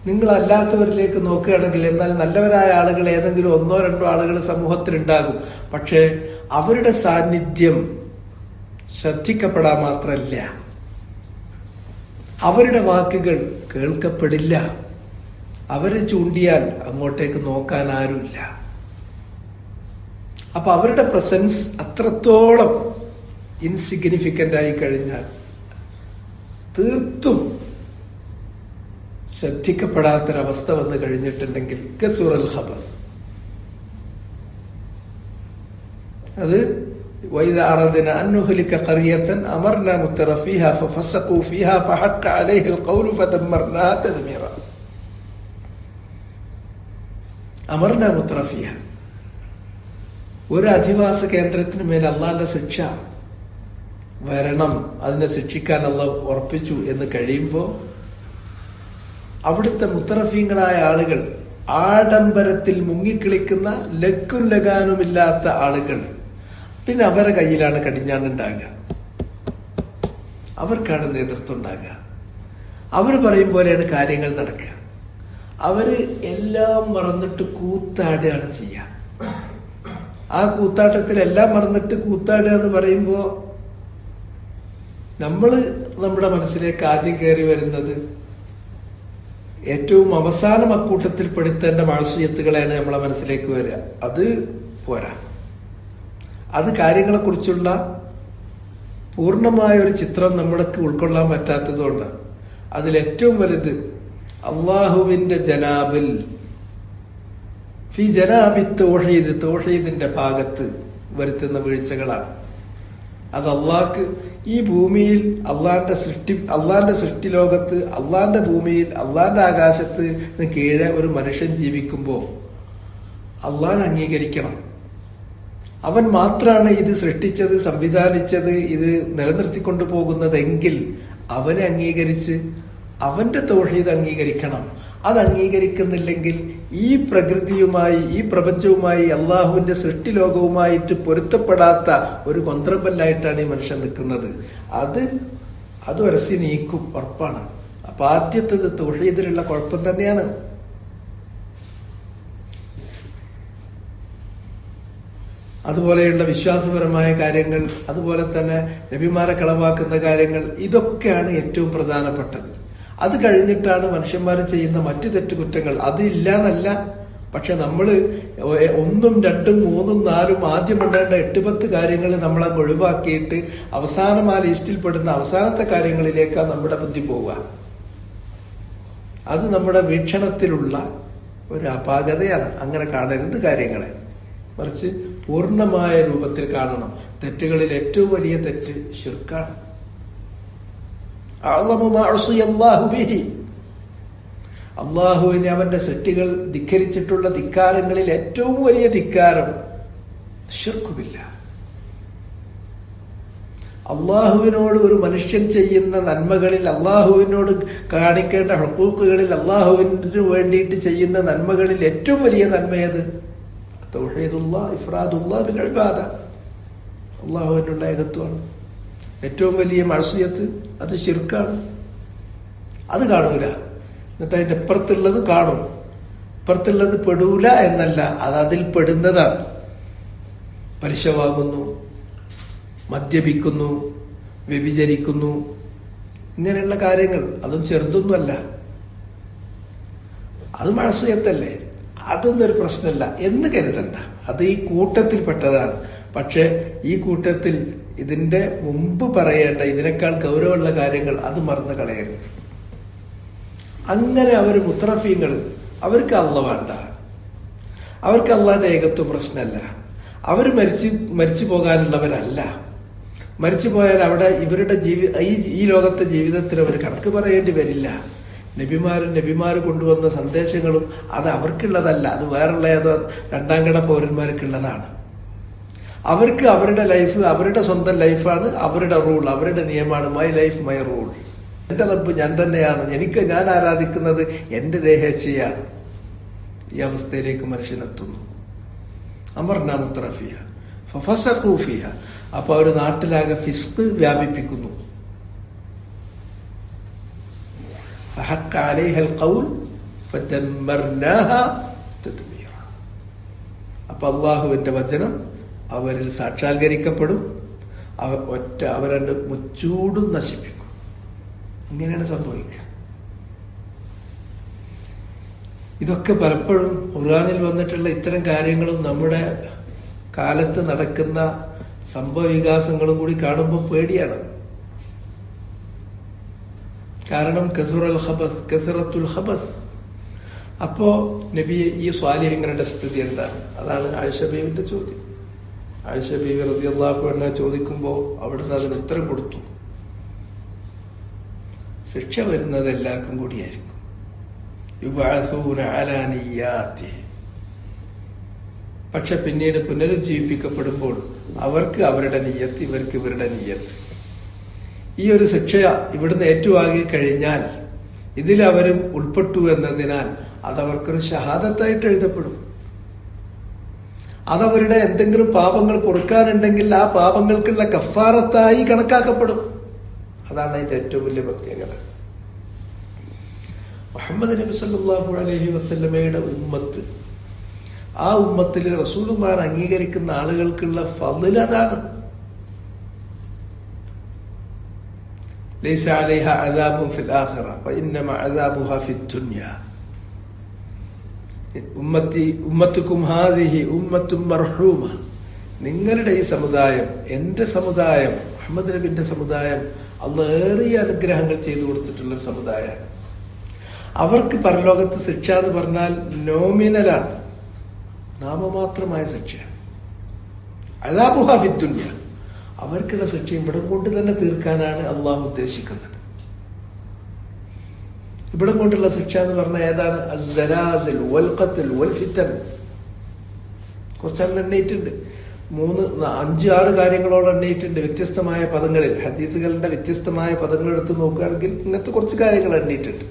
നിങ്ങൾ അല്ലാത്തവരിലേക്ക് നോക്കുകയാണെങ്കിൽ എന്നാൽ നല്ലവരായ ആളുകൾ ഏതെങ്കിലും 1 2 ആളുകൾ സമൂഹത്തിലുണ്ടാകും. പക്ഷെ അവരുടെ സാന്നിധ്യം ശ്രദ്ധിക്കപ്പെടാൻ മാത്രമല്ല, അവരുടെ വാക്കുകൾ കേൾക്കപ്പെടില്ല. അവരെ ചൂണ്ടിയാൽ അങ്ങോട്ടേക്ക് നോക്കാൻ ആരുമില്ല. അപ്പൊ അവരുടെ പ്രസൻസ് അത്രത്തോളം ഇൻസിഗ്നിഫിക്കന്റ് ആയി കഴിഞ്ഞാൽ തീർത്തും ശ്രദ്ധിക്കപ്പെടാത്തൊരവസ്ഥ വന്നു കഴിഞ്ഞിട്ടുണ്ടെങ്കിൽ കസുറൽ ഖബസ്, അത് വഇദാ അറദ്നാ അൻ നുഹ്ലിക ഖറിയതൻ അമർനാ മുത്തറഫീഹാ ഫഫസഖൂ ഫീഹാ ഫഹഖ അലൈഹിൽ ഖൗലു ഫദമ്മർനാഹാ തദ്മീറ. അമർനാ മുത്തറഫീഹാ, ഒരു അധിവാസ കേന്ദ്രത്തിന് മേൽ അള്ളാന്റെ ശിക്ഷ വരണം, അതിനെ ശിക്ഷിക്കാൻ അള്ളാഹ് ഉറപ്പിച്ചു എന്ന് കഴിയുമ്പോ അവിടുത്തെ മുത്തറഫീങ്ങളായ ആളുകൾ, ആഡംബരത്തിൽ മുങ്ങിക്കിളിക്കുന്ന ലക്കും ലഗാനുമില്ലാത്ത ആളുകൾ, പിന്നെ അവരുടെ കയ്യിലാണ് കടിഞ്ഞാണുണ്ടാകുക, അവർക്കാണ് നേതൃത്വം ഉണ്ടാകുക. അവർ പറയും പോലെയാണ് കാര്യങ്ങൾ നടക്കുക. അവര് എല്ലാം മറന്നിട്ട് കൂത്താടുകയാണ് ചെയ്യുക. ആ കൂത്താട്ടത്തിൽ എല്ലാം മറന്നിട്ട് കൂത്താടുക എന്ന് പറയുമ്പോ നമ്മുടെ മനസ്സിലേക്ക് ആദ്യം കയറി വരുന്നത് ഏറ്റവും അവസാനം അക്കൂട്ടത്തിൽ പെടുത്തേണ്ട മാഴ്സിയത്തുകളാണ് നമ്മളെ മനസ്സിലേക്ക് വരിക. അത് പോരാ. അത് കാര്യങ്ങളെക്കുറിച്ചുള്ള പൂർണ്ണമായ ഒരു ചിത്രം നമ്മൾക്ക് ഉൾക്കൊള്ളാൻ പറ്റാത്തതുകൊണ്ട് അതിലേറ്റവും വലുത് അള്ളാഹുവിന്റെ ജനാബിൽ ഫി ജനാബി തൗഹീദ്, തൗഹീദിന്റെ ഭാഗത്ത് വരുത്തുന്ന വീഴ്ചകളാണ്. അത് അള്ളാഹ്ക്ക് ഈ ഭൂമിയിൽ അള്ളാന്റെ സൃഷ്ടി ലോകത്ത്, അള്ളാന്റെ ഭൂമിയിൽ, അള്ളാന്റെ ആകാശത്ത് കീഴെ ഒരു മനുഷ്യൻ ജീവിക്കുമ്പോ അള്ളാഹ് അംഗീകരിക്കണം. അവൻ മാത്രമാണ് ഇത് സൃഷ്ടിച്ചത്, സംവിധാനിച്ചത്, ഇത് നിലനിർത്തിക്കൊണ്ടു പോകുന്നതെങ്കിൽ അവനെ അംഗീകരിച്ച് അവന്റെ തൗഹീദ് അംഗീകരിക്കണം. അത് അംഗീകരിക്കുന്നില്ലെങ്കിൽ ഈ പ്രകൃതിയുമായി, ഈ പ്രപഞ്ചവുമായി, അള്ളാഹുവിന്റെ സൃഷ്ടി ലോകവുമായിട്ട് പൊരുത്തപ്പെടാത്ത ഒരു കൊന്ത്രമ്പല്ലായിട്ടാണ് ഈ മനുഷ്യൻ നിൽക്കുന്നത്. അത് ഉരസി നീക്കും, ഉറപ്പാണ്. അപ്പൊ ആദ്യത്തത് തൗഹീദിലുള്ള കുഴപ്പം തന്നെയാണ്. അതുപോലെയുള്ള വിശ്വാസപരമായ കാര്യങ്ങൾ, അതുപോലെ തന്നെ നബിമാരെ കളവാക്കുന്ന കാര്യങ്ങൾ, ഇതൊക്കെയാണ് ഏറ്റവും പ്രധാനപ്പെട്ടത്. അത് കഴിഞ്ഞിട്ടാണ് മനുഷ്യന്മാർ ചെയ്യുന്ന മറ്റു തെറ്റുകുറ്റങ്ങൾ. അതില്ലാന്നല്ല, പക്ഷെ നമ്മള് 1, 2, 3, 4 ആദ്യം ഉണ്ടാകേണ്ട 8-10 കാര്യങ്ങൾ നമ്മളങ്ങ് ഒഴിവാക്കിയിട്ട് അവസാനം ആ ലിസ്റ്റിൽ പെടുന്ന അവസാനത്തെ കാര്യങ്ങളിലേക്കാണ് നമ്മുടെ ബുദ്ധി പോവുക. അത് നമ്മുടെ വീക്ഷണത്തിലുള്ള ഒരു അപാകതയാണ്. അങ്ങനെ കാണരുത് കാര്യങ്ങളെ, മറിച്ച് പൂർണ്ണമായ രൂപത്തിൽ കാണണം. തെറ്റുകളിൽ ഏറ്റവും വലിയ തെറ്റ് ശിർക്കാണ്. അള്ളാഹുവിനെ അവന്റെ സൃഷ്ടികൾ ധിക്കരിച്ചിട്ടുള്ള ധിക്കാരങ്ങളിൽ ഏറ്റവും വലിയ ധിക്കാരം ശിർക്കുമില്ല. അള്ളാഹുവിനോട് ഒരു മനുഷ്യൻ ചെയ്യുന്ന നന്മകളിൽ, അള്ളാഹുവിനോട് കാണിക്കേണ്ട ഹുഖൂഖുകളിൽ, അള്ളാഹുവിന് വേണ്ടിയിട്ട് ചെയ്യുന്ന നന്മകളിൽ ഏറ്റവും വലിയ നന്മയത് തൗഹീദുല്ലാഹ്, ഇഫ്റാദുല്ലാഹ് ബിൽ ഇബാദ, അള്ളാഹുവിനുള്ള ഏകത്വമാണ്. ഏറ്റവും വലിയ മഅസിയത്ത് അത് ശിർക്കാണ്. അത് കാണൂല, എന്നിട്ട് അതിന്റെ അപ്പുറത്തുള്ളത് കാണും. അപ്പുറത്തുള്ളത് പെടൂല എന്നല്ല, അത് അതിൽ പെടുന്നതാണ്. പലിശ വാങ്ങുന്നു, മദ്യപിക്കുന്നു, വ്യഭിചരിക്കുന്നു, ഇങ്ങനെയുള്ള കാര്യങ്ങൾ, അതും ചെറുതൊന്നുമല്ല. അത് മഅസിയത്തല്ലേ, അതൊന്നും ഒരു പ്രശ്നമല്ല എന്ന് കരുതണ്ട. അത് ഈ കൂട്ടത്തിൽപ്പെട്ടതാണ്. പക്ഷെ ഈ കൂട്ടത്തിൽ ഇതിന്റെ മുമ്പ് പറയേണ്ട ഇതിനേക്കാൾ ഗൗരവമുള്ള കാര്യങ്ങൾ അത് മറന്നു കളയരുത്. അങ്ങനെ അവർ മുത്തറഫീങ്ങൾ, അവർക്ക് അള്ളാഹ് വേണ്ട, അവർക്ക് അള്ളാന്റെ ഏകത്വം പ്രശ്നമല്ല. അവർ മരിച്ചു പോകാനുള്ളവരല്ല. മരിച്ചു പോയാൽ അവിടെ ഇവരുടെ ഈ ലോകത്തെ ജീവിതത്തിൽ അവർ കണക്ക് പറയേണ്ടി വരില്ല. നബിമാര് കൊണ്ടുവന്ന സന്ദേശങ്ങളും അത് അവർക്കുള്ളതല്ല, അത് വേറുള്ള ഏതോ 2ാം കിട പൗരന്മാർക്കുള്ളതാണ്. അവർക്ക് അവരുടെ ലൈഫ് അവരുടെ സ്വന്തം ലൈഫാണ്, അവരുടെ റൂൾ അവരുടെ നിയമമാണ്. My life my rule. എന്റെ റബ്ബ് ഞാൻ തന്നെയാണ്, ഞാൻ ആരാധിക്കുന്നത് എന്റെ ദേഹേച്ഛയാണ്. ഈ അവസ്ഥയിലേക്ക് മനുഷ്യനെത്തുന്നു. അമർനാ മുത്തറഫിയ ഫഫസഖൂ ഫിഹ. അപ്പൊ അവർ നാട്ടിലാകെ ഫിസ്ഖ് വ്യാപിപ്പിക്കുന്നു. ഫഹഖ അലൈഹൽ ഖൗൽ ഫദമ്മർനാഹാ തദ്മീറ. അപ്പൊ അള്ളാഹുവിന്റെ വചനം അവരിൽ സാക്ഷാത്കരിക്കപ്പെടും. അവരണ്ട് മുച്ചൂടും നശിപ്പിക്കും. ഇങ്ങനെയാണ് സംഭവിക്കുക. ഇതൊക്കെ പലപ്പോഴും ഖുർആനിൽ വന്നിട്ടുള്ള ഇത്തരം കാര്യങ്ങളും നമ്മുടെ കാലത്ത് നടക്കുന്ന സംഭവ വികാസങ്ങളും കൂടി കാണുമ്പോൾ പേടിയാണ്. കാരണം കസറത്തുൽ ഖബസ്. അപ്പോ നബിയെ ഈ സ്വാലിഹ്യങ്ങളുടെ സ്ഥിതി എന്താണ്? അതാണ് ആയിഷ ബീവിന്റെ ചോദ്യം. ആയിഷ ബീവി റളിയല്ലാഹു അൻഹ ചോദിക്കുമ്പോൾ അവിടുന്ന് അതിന് ഉത്തരം കൊടുത്തു. ശിക്ഷ വരുന്നത് എല്ലാവർക്കും കൂടിയായിരിക്കും. യുബഅസൂന അലാ നിയ്യാതിഹിം. പക്ഷെ പിന്നീട് പുനരുജ്ജീവിപ്പിക്കപ്പെടുമ്പോൾ അവർക്ക് അവരുടെ നിയ്യത്ത്, ഇവർക്ക് ഇവരുടെ നിയ്യത്ത്. ഈ ഒരു ശിക്ഷ ഇവിടുന്ന് ഏറ്റുവാങ്ങി കഴിഞ്ഞാൽ ഇതിലവരും ഉൾപ്പെട്ടു എന്നതിനാൽ അതവർക്കൊരു ഷഹാദത്തായിട്ട് എഴുതപ്പെടും. അതവരുടെ എന്തെങ്കിലും പാപങ്ങൾ പൊറുക്കാനുണ്ടെങ്കിൽ ആ പാപങ്ങൾക്കുള്ള കഫാറത്തായി കണക്കാക്കപ്പെടും. അതാണ് അതിന്റെ ഏറ്റവും വലിയ പ്രത്യേകത. മുഹമ്മദ് നബി സല്ലല്ലാഹു അലൈഹി വസല്ലമയുടെ ഉമ്മത്ത്, ആ ഉമ്മത്തിൽ റസൂലുള്ളാഹിനെ അംഗീകരിക്കുന്ന ആളുകൾക്കുള്ള ഫള് അതാണ്. ലൈസ അലൈഹ അദാബുൻ ഫിൽ ആഖിറ വഇന്നമ അദാബുഹാ ഫിദ്ദുനിയ. ഉമ്മത്തുക്കും ഹാദിഹി ഉമ്മത്തും മർഹൂമ. നിങ്ങളുടെ ഈ സമുദായം, എന്റെ സമുദായം, മുഹമ്മദ് നബിന്റെ സമുദായം അല്ലാഹ് ഏറിയ അനുഗ്രഹങ്ങൾ ചെയ്തു കൊടുത്തിട്ടുള്ള സമുദായമാണ്. അവർക്ക് പരലോകത്ത് ശിക്ഷ എന്ന് പറഞ്ഞാൽ നോമിനലാണ്, നാമമാത്രമായ ശിക്ഷയാണ്. അദാബുഹാ ഫിദ്ദുനിയ. അവർക്കുള്ള ശിക്ഷ ഇവിടം കൊണ്ട് തന്നെ തീർക്കാനാണ് അള്ളാഹു ഉദ്ദേശിക്കുന്നത്. ഇവിടം കൊണ്ടുള്ള ശിക്ഷ എന്ന് പറഞ്ഞാൽ ഏതാണ്? അസ്സലാസിൽ വൽ ഖത്ൽ വൽ ഫിതൻ. കുറച്ചെണ്ണം എണ്ണയിട്ടുണ്ട്. 3, 5, 6 കാര്യങ്ങളോളം എണ്ണയിട്ടുണ്ട് വ്യത്യസ്തമായ പദങ്ങളിൽ. ഹദീസുകളുടെ വ്യത്യസ്തമായ പദങ്ങൾ എടുത്ത് നോക്കുകയാണെങ്കിൽ ഇങ്ങനത്തെ കുറച്ച് കാര്യങ്ങൾ എണ്ണയിട്ടുണ്ട്.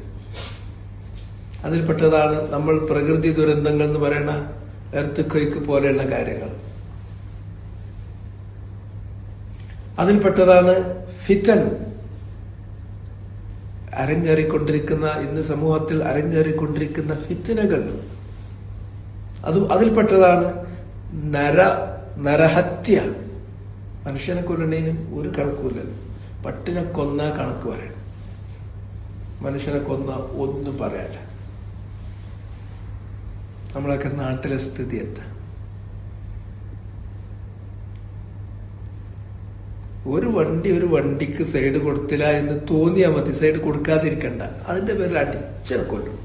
അതിൽപ്പെട്ടതാണ് നമ്മൾ പ്രകൃതി ദുരന്തങ്ങൾ എന്ന് പറയുന്ന എർത്ത് ക്വേക്ക് പോലെയുള്ള കാര്യങ്ങൾ. അതിൽപ്പെട്ടതാണ് ഫിതൻ, അരങ്ങേറിക്കൊണ്ടിരിക്കുന്ന, ഇന്ന് സമൂഹത്തിൽ അരങ്ങേറിക്കൊണ്ടിരിക്കുന്ന ഫിത്തനകൾ. അതിൽപ്പെട്ടതാണ് നരഹത്യ. മനുഷ്യനെ കൊല്ലണേന് ഒരു കണക്കുമില്ലല്ലോ. പട്ടിനെ കൊന്ന കണക്ക് പറയണം, മനുഷ്യനെ കൊന്ന ഒന്നും പറയാല്ല. നമ്മളൊക്കെ നാട്ടിലെ സ്ഥിതി എന്താ? ഒരു വണ്ടിക്ക് സൈഡ് കൊടുത്തില്ല എന്ന് തോന്നിയാൽ മതി, സൈഡ് കൊടുക്കാതിരിക്കണ്ട. അതിന്റെ പേരിൽ അടിച്ചാൽ കൊല്ലും.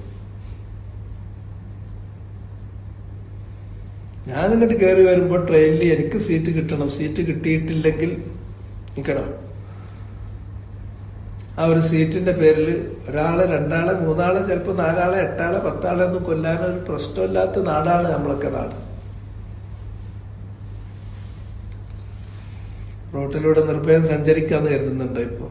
ഞാൻ എന്നിട്ട് കയറി വരുമ്പോ ട്രെയിനിൽ എനിക്ക് സീറ്റ് കിട്ടണം. സീറ്റ് കിട്ടിയിട്ടില്ലെങ്കിൽ നിൽക്കണം. ആ ഒരു സീറ്റിന്റെ പേരിൽ ഒരാളെ, 2 ആളെ, 3 ആളെ, ചിലപ്പോ 4 ആളെ, 8 ആളെ, 10 ആളെ ഒന്നും കൊല്ലാനൊരു പ്രശ്നമില്ലാത്ത നാടാണ് നമ്മളൊക്കെ നാട്. റോട്ടിലൂടെ നിർഭയം സഞ്ചരിക്കാന്ന് കരുതുന്നുണ്ടോ? ഇപ്പോ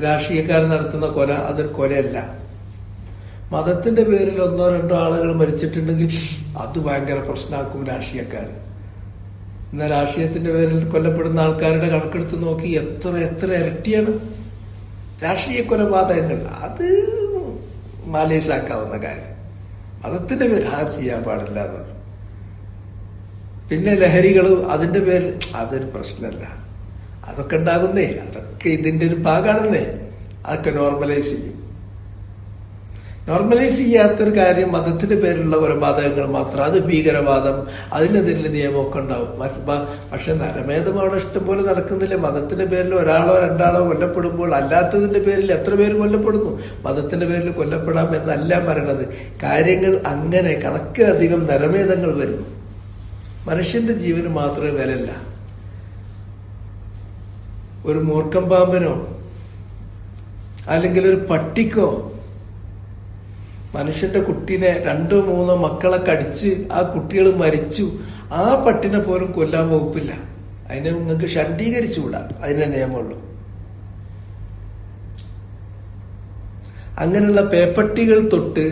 രാഷ്ട്രീയക്കാർ നടത്തുന്ന കൊല അതൊരു കൊലയല്ല. മതത്തിന്റെ പേരിൽ 1, 2 ആളുകൾ മരിച്ചിട്ടുണ്ടെങ്കിൽ അത് ഭയങ്കര പ്രശ്നമാക്കും രാഷ്ട്രീയക്കാർ. എന്നാൽ രാഷ്ട്രീയത്തിന്റെ പേരിൽ കൊല്ലപ്പെടുന്ന ആൾക്കാരുടെ കണക്കെടുത്ത് നോക്കി എത്ര ഇരട്ടിയാണ് രാഷ്ട്രീയ കൊലപാതകങ്ങൾ. അത് മാലേശാക്കാവുന്ന കാര്യം. മതത്തിന്റെ പേരിൽ ആരും ചെയ്യാൻ പാടില്ല എന്നുള്ളത്. പിന്നെ ലഹരികൾ, അതിന്റെ പേരിൽ അതൊരു പ്രശ്നമല്ല. അതൊക്കെ ഉണ്ടാകുന്നേ, അതൊക്കെ ഇതിന്റെ ഒരു ഭാഗമാണെന്നേ. അതൊക്കെ നോർമലൈസ് ചെയ്യും. നോർമലൈസ് ചെയ്യാത്തൊരു കാര്യം മതത്തിന്റെ പേരിലുള്ള കൊലപാതകങ്ങൾ മാത്രം. അത് ഭീകരവാദം, അതിനെതിരെ നിയമമൊക്കെ ഉണ്ടാവും. പക്ഷെ നരമേധം അവിടെ ഇഷ്ടംപോലെ നടക്കുന്നില്ല. മതത്തിന്റെ പേരിൽ 1 ആളോ 2 ആളോ കൊല്ലപ്പെടുമ്പോൾ അല്ലാത്തതിന്റെ പേരിൽ എത്ര പേര് കൊല്ലപ്പെടുന്നു? മതത്തിന്റെ പേരിൽ കൊല്ലപ്പെടാം എന്നല്ല പറയണത്. കാര്യങ്ങൾ അങ്ങനെ കണക്കിലധികം നരമേധങ്ങൾ വരുന്നു. മനുഷ്യന്റെ ജീവന് മാത്രമേ വിലയില്ല. ഒരു മൂർഖം പാമ്പനോ അല്ലെങ്കിൽ ഒരു പട്ടിക്കോ മനുഷ്യന്റെ കുട്ടീനെ 2, 3 മക്കളെ കടിച്ച് ആ കുട്ടികൾ മരിച്ചു, ആ പട്ടിനെ പോലും കൊല്ലാൻ വകുപ്പില്ല. അതിനെ നിങ്ങൾക്ക് ഷണ്ഡീകരിച്ചുകൂടാ, അതിനെ നിയമമുള്ളൂ. അങ്ങനെയുള്ള പേപ്പട്ടികൾ തൊട്ട്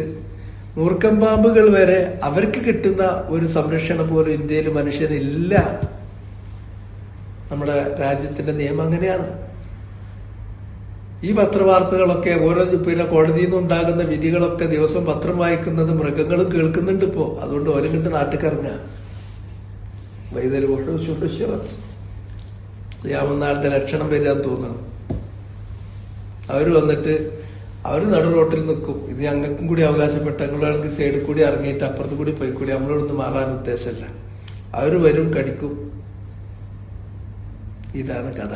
മൂർഖം പാമ്പുകൾ വരെ അവർക്ക് കിട്ടുന്ന ഒരു സംരക്ഷണം പോലും ഇന്ത്യയിൽ മനുഷ്യനില്ല. നമ്മുടെ രാജ്യത്തിന്റെ നിയമം അങ്ങനെയാണ്. ഈ പത്രവാർത്തകളൊക്കെ ഓരോ കോടതിയിൽ നിന്നുണ്ടാകുന്ന വിധികളൊക്കെ ദിവസം പത്രം വായിക്കുന്നത് മൃഗങ്ങളും കേൾക്കുന്നുണ്ട് ഇപ്പോ. അതുകൊണ്ട് ഓരോ കണ്ട് നാട്ടിൽ കറങ്ങുക. ഖിയാമത്ത് ലക്ഷണം വരികയെന്ന് തോന്നണം. അവര് വന്നിട്ട് അവര് നടു റോട്ടിൽ നിൽക്കും. ഇത് ഞങ്ങൾക്കും കൂടി അവകാശപ്പെട്ട, ഞങ്ങളാണെങ്കിൽ സൈഡിൽ കൂടി ഇറങ്ങിയിട്ട് അപ്പുറത്ത് കൂടി പോയിക്കൂടി, നമ്മളോടൊന്ന് മാറാൻ ഉദ്ദേശമല്ല. അവര് വരും, കടിക്കും. ഇതാണ് കഥ.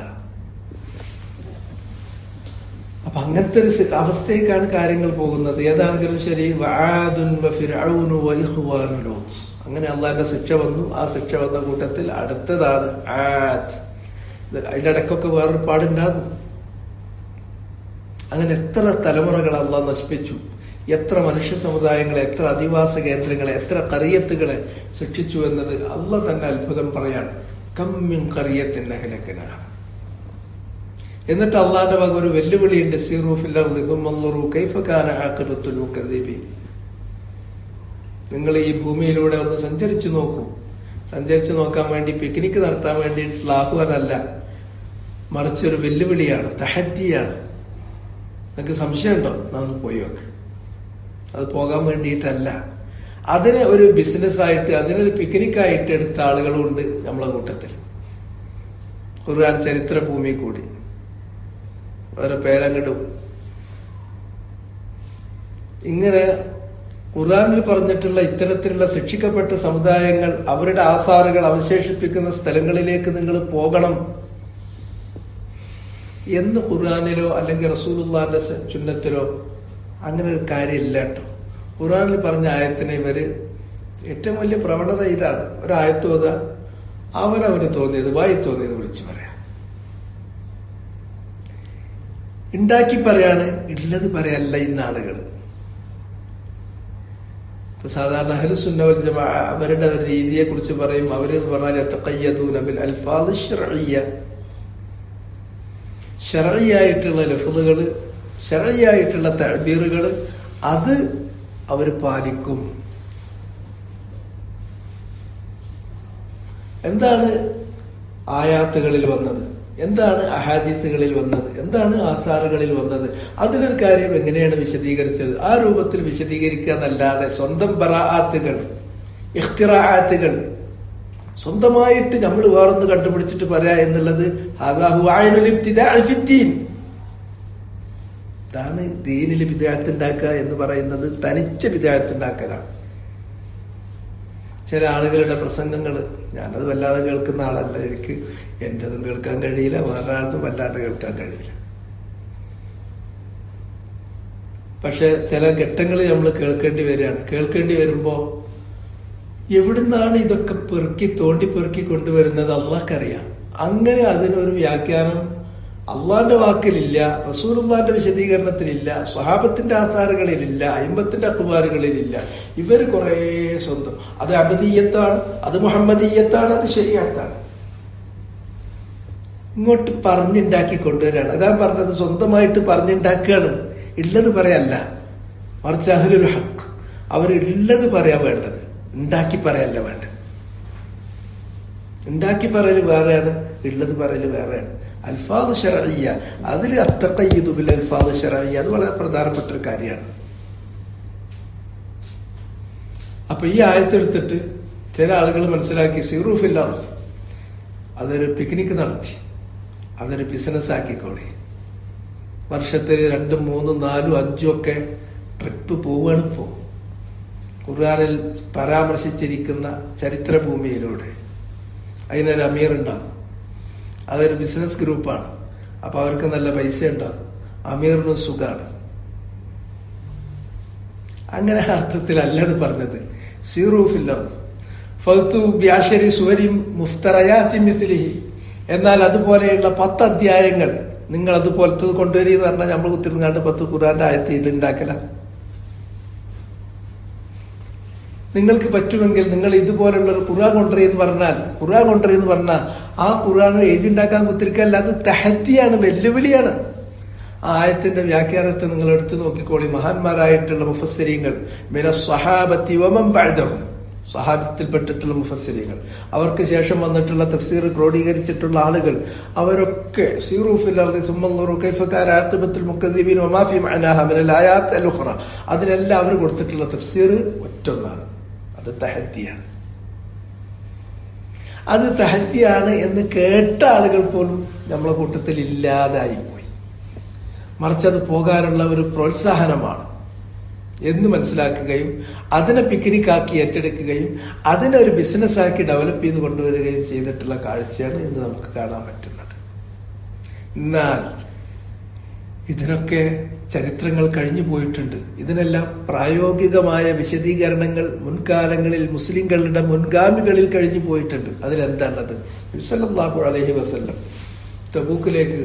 അപ്പൊ അങ്ങനത്തെ ഒരു അവസ്ഥയ്ക്കാണ് കാര്യങ്ങൾ പോകുന്നത്. ഏതാണെങ്കിലും ശരി, അങ്ങനെ അള്ളാന്റെ ശിക്ഷ വന്നു. ആ ശിക്ഷ വന്ന കൂട്ടത്തിൽ അടുത്തതാണ് ആദ്. അതിന്റെ ഇടയ്ക്കൊക്കെ വേറൊരു പാടുണ്ടാകും. അങ്ങനെ എത്ര തലമുറകൾ അള്ളാഹ് നശിപ്പിച്ചു, എത്ര മനുഷ്യ സമുദായങ്ങളെ, എത്ര അധിവാസ കേന്ദ്രങ്ങളെ, എത്ര ഖറിയത്തുകളെ ശിക്ഷിച്ചു എന്നത് അള്ളാഹ് തന്നെ അത്ഭുതം പറയാണ്. കമ്മിൻ ഖറിയത്തിൻ അഹ്ലക്നാഹ. എന്നിട്ട് അള്ളാന്റെ വക ഒരു വെല്ലുവിളിയുണ്ട്. സീറൂ ഫിൽ അർദി സുമ്മ അൻദുറൂ കൈഫ കാന ആഖിബത്തുൽ മുകദ്ദിബീൻ. നിങ്ങൾ ഈ ഭൂമിയിലൂടെ ഒന്ന് സഞ്ചരിച്ചു നോക്കൂ. സഞ്ചരിച്ചു നോക്കാൻ വേണ്ടി, പിക്നിക് നടത്താൻ വേണ്ടിയിട്ടുള്ള ആഹ്വാനമല്ല, മറിച്ച് ഒരു വെല്ലുവിളിയാണ്, തഹദ്ദിയാണ്. നിങ്ങൾക്ക് സംശയമുണ്ടോ? നമുക്ക് പോയി നോക്ക്. അത് പോകാൻ വേണ്ടിയിട്ടല്ല, അതിനെ ഒരു ബിസിനസ്സായിട്ട്, അതിനൊരു പിക്നിക്കായിട്ട് എടുത്ത ആളുകളുണ്ട് നമ്മളെ കൂട്ടത്തിൽ. ഖുർആൻ ചരിത്ര ഭൂമി കൂടി ഓരോ പേരങ്ങിടും. ഇങ്ങനെ ഖുർആനിൽ പറഞ്ഞിട്ടുള്ള ഇത്തരത്തിലുള്ള ശിക്ഷിക്കപ്പെട്ട സമുദായങ്ങൾ അവരുടെ ആധാറുകൾ അവശേഷിപ്പിക്കുന്ന സ്ഥലങ്ങളിലേക്ക് നിങ്ങൾ പോകണം എന്ന് ഖുർആനിലോ അല്ലെങ്കിൽ റസൂലുള്ളാഹിന്റെ സുന്നത്തിലോ അങ്ങനെ ഒരു കാര്യമില്ല കേട്ടോ. ഖുർആനിൽ പറഞ്ഞ ആയത്തിനെ ഇവര് ഏറ്റവും വലിയ പ്രവണത ഇതാണ്. ഒരായത്ത് ഓതാ, അവനവന് തോന്നിയത്, വായി തോന്നിയത് വിളിച്ചു പറയാം. ഉണ്ടാക്കി പറയാണ്, ഉള്ളത് പറയല്ല ഇന്ന് ആളുകൾ. സാധാരണ അഹ്ലുസുന്ന വൽ ജമാഅ അവരുടെ ഒരു രീതിയെ കുറിച്ച് പറയും. അവരെന്ന് പറഞ്ഞാൽ യതഖയ്യദൂന ബിൽ അൽഫാദ് ശർഇയ്യ, ശർഇയായിട്ടുള്ള ലഫ്ളുകൾ, ശർഇയായിട്ടുള്ള തഅബീറുകൾ, അത് അവർ പാലിക്കും. എന്താണ് ആയാത്തുകളിൽ വന്നത്, എന്താണ് അഹാദീസുകളിൽ വന്നത്, എന്താണ് ആസാറുകളിൽ വന്നത്, അതിനൊരു കാര്യം എങ്ങനെയാണ് വിശദീകരിച്ചത്, ആ രൂപത്തിൽ വിശദീകരിക്കുക എന്നല്ലാതെ സ്വന്തം ബറാഅത്തുകൾ, ഇഖ്തിറാഅത്തുകൾ സ്വന്തമായിട്ട് നമ്മൾ വേറൊന്ന് കണ്ടുപിടിച്ചിട്ട് പറയാ എന്നുള്ളത് ഇതാണ് ദീനിൽ ബിദ്അത്ത് ഉണ്ടാക്കുക എന്ന് പറയുന്നത്. തനിച്ച ബിദ്അത്ത് ഉണ്ടാക്കലാണ്. ചില ആളുകളുടെ പ്രസംഗങ്ങൾ ഞാനത് വല്ലാതെ കേൾക്കുന്ന ആളല്ല. എനിക്ക് എന്റേതും കേൾക്കാൻ കഴിയില്ല, വേറെ ആളതും വല്ലാണ്ട് കേൾക്കാൻ കഴിയില്ല. പക്ഷെ ചില ഘട്ടങ്ങൾ നമ്മൾ കേൾക്കേണ്ടി വരികയാണ്. കേൾക്കേണ്ടി വരുമ്പോ എവിടുന്നാണ് ഇതൊക്കെ തോണ്ടി കൊണ്ടുവരുന്നത് അള്ളാഹ്ക്കറിയാം. അങ്ങനെ അതിനൊരു വ്യാഖ്യാനം അള്ളാന്റെ വാക്കിലില്ല, റസൂലുള്ളാഹിന്റെ വിശദീകരണത്തിലില്ല, സ്വഹാബത്തിന്റെ ആധാറുകളിലില്ല, അയിമ്മത്തിന്റെ അഖ്വാലുകളിലില്ല. ഇവര് കുറെ സ്വന്തം, അത് അബദിയ്യത്താണ്, അത് മുഹമ്മദീയത്താണ്, അത് ശരീഅത്താണ്, ഇങ്ങോട്ട് പറഞ്ഞുണ്ടാക്കി കൊണ്ടുവരാണ്. അതാ പറഞ്ഞത്, സ്വന്തമായിട്ട് പറഞ്ഞുണ്ടാക്കുകയാണ്. ഉള്ളത് പറയല്ല, മറിച്ച് അഹ്ലുൽ ഹഖ് അവർ ഉള്ളത് പറയാൻ വേണ്ടത്, ഉണ്ടാക്കി പറയല്ല വേണ്ടത്. ഉണ്ടാക്കി പറയൽ വേറെയാണ്, ഉള്ളത് പറയൽ വേറെയാണ്. അൽഫാദ് ശർഇയ്യ, അതിൽ അത്തഖയ്യുദു ബിൽ അൽഫാദ് ശർഇയ്യ, അത് വളരെ പ്രധാനപ്പെട്ട ഒരു കാര്യമാണ്. അപ്പൊ ഈ ആയത്തെടുത്തിട്ട് ചില ആളുകൾ മനസ്സിലാക്കി സീറൂ ഫിൽ അർദ്, അതൊരു പിക്നിക് നടത്തി, അതൊരു ബിസിനസ് ആക്കിക്കോളി. വർഷത്തിൽ 2, 3, 4, 5 ഒക്കെ ട്രിപ്പ് പോവുകയാണ്. ഇപ്പോ ഖുർആനിൽ പരാമർശിച്ചിരിക്കുന്ന ചരിത്രഭൂമിയിലൂടെ അതിനൊരു അമീർ ഉണ്ടാകും. അതൊരു ബിസിനസ് ഗ്രൂപ്പാണ്. അപ്പൊ അവർക്ക് നല്ല പൈസ ഉണ്ടാകും, അമീറിനും സുഖാണ്. അങ്ങനെ അർത്ഥത്തിലല്ലത് പറഞ്ഞത്. സീറൂ ഫിൽ അർദ് ഫൗതു ബിഅശരി സുവരി മുഫ്തറയാത്തി മിസ്ലിഹി, എന്നാൽ അതുപോലെയുള്ള 10 അധ്യായങ്ങൾ നിങ്ങൾ അതുപോലത്തത് കൊണ്ടുവരി എന്ന് പറഞ്ഞാൽ നമ്മൾ കുത്തിരുന്നാണ്ട് 10 ഖുർആന്റെ ആയത്ത് ഇതിലുണ്ടാക്കല. നിങ്ങൾക്ക് പറ്റുമെങ്കിൽ നിങ്ങൾ ഇതുപോലുള്ള ഒരു ഖുർആൻ കൊണ്ടുവരെന്ന് പറഞ്ഞാൽ ആ ഖുർആൻ എഴുതിണ്ടാക്കാൻ കുത്തിരിക്കല്ല, അത് തഹദ്ദിയാണ്, വെല്ലുവിളിയാണ്. ആ ആയത്തിന്റെ വ്യാഖ്യാനത്തെ നിങ്ങൾ എടുത്തു നോക്കിക്കോളി. മഹാന്മാരായിട്ടുള്ള മുഫസ്സിരീങ്ങൾ, മിനസ് സ്വഹാബത്തി വമൻ ബഅദഹും, സ്വഹാബത്തിൽപ്പെട്ടിട്ടുള്ള മുഫസ്സിരീങ്ങൾ, അവർക്ക് ശേഷം വന്നിട്ടുള്ള തഫ്സീർ ക്രോഡീകരിച്ചിട്ടുള്ള ആളുകൾ, അവരൊക്കെ സീറൂ ഫിൽ അർദി സുമ്മ അൻദുറൂ കൈഫ കാന ആഖിബത്തുൽ മുകദ്ദിബീൻ വമാ ഫീ മഅനാഹാ മിനൽ ആയാത്ത് അൽ ഉഖ്റ, അതിനെല്ലാം അവർ കൊടുത്തിട്ടുള്ള തഫ്സീർ ഒറ്റൊന്നാണ്, അത് തഹദ്ദിയാണ്. അത് തഹദ്ദിയാണ് എന്ന് കേട്ട ആളുകൾ പോലും നമ്മളെ കൂട്ടത്തിൽ ഇല്ലാതായി പോയി. മറിച്ച് അത് പോകാനുള്ള ഒരു പ്രോത്സാഹനമാണ് എന്ന് മനസ്സിലാക്കുകയും അതിനെ പിക്നിക്കാക്കി ഏറ്റെടുക്കുകയും അതിനെ ഒരു ബിസിനസ്സാക്കി ഡെവലപ്പ് ചെയ്ത് കൊണ്ടുവരികയും ചെയ്തിട്ടുള്ള കാഴ്ചയാണ് ഇന്ന് നമുക്ക് കാണാൻ പറ്റുന്നത്. എന്നാൽ ഇതിനൊക്കെ ചരിത്രങ്ങൾ കഴിഞ്ഞു പോയിട്ടുണ്ട്. ഇതിനെല്ലാം പ്രായോഗികമായ വിശദീകരണങ്ങൾ മുൻകാലങ്ങളിൽ മുസ്ലിങ്ങളുടെ മുൻഗാമികളിൽ കഴിഞ്ഞു പോയിട്ടുണ്ട്. അതിലെന്താണത്? നബി സല്ലല്ലാഹു അലൈഹി വസല്ലം തബൂക്കിലേക്ക്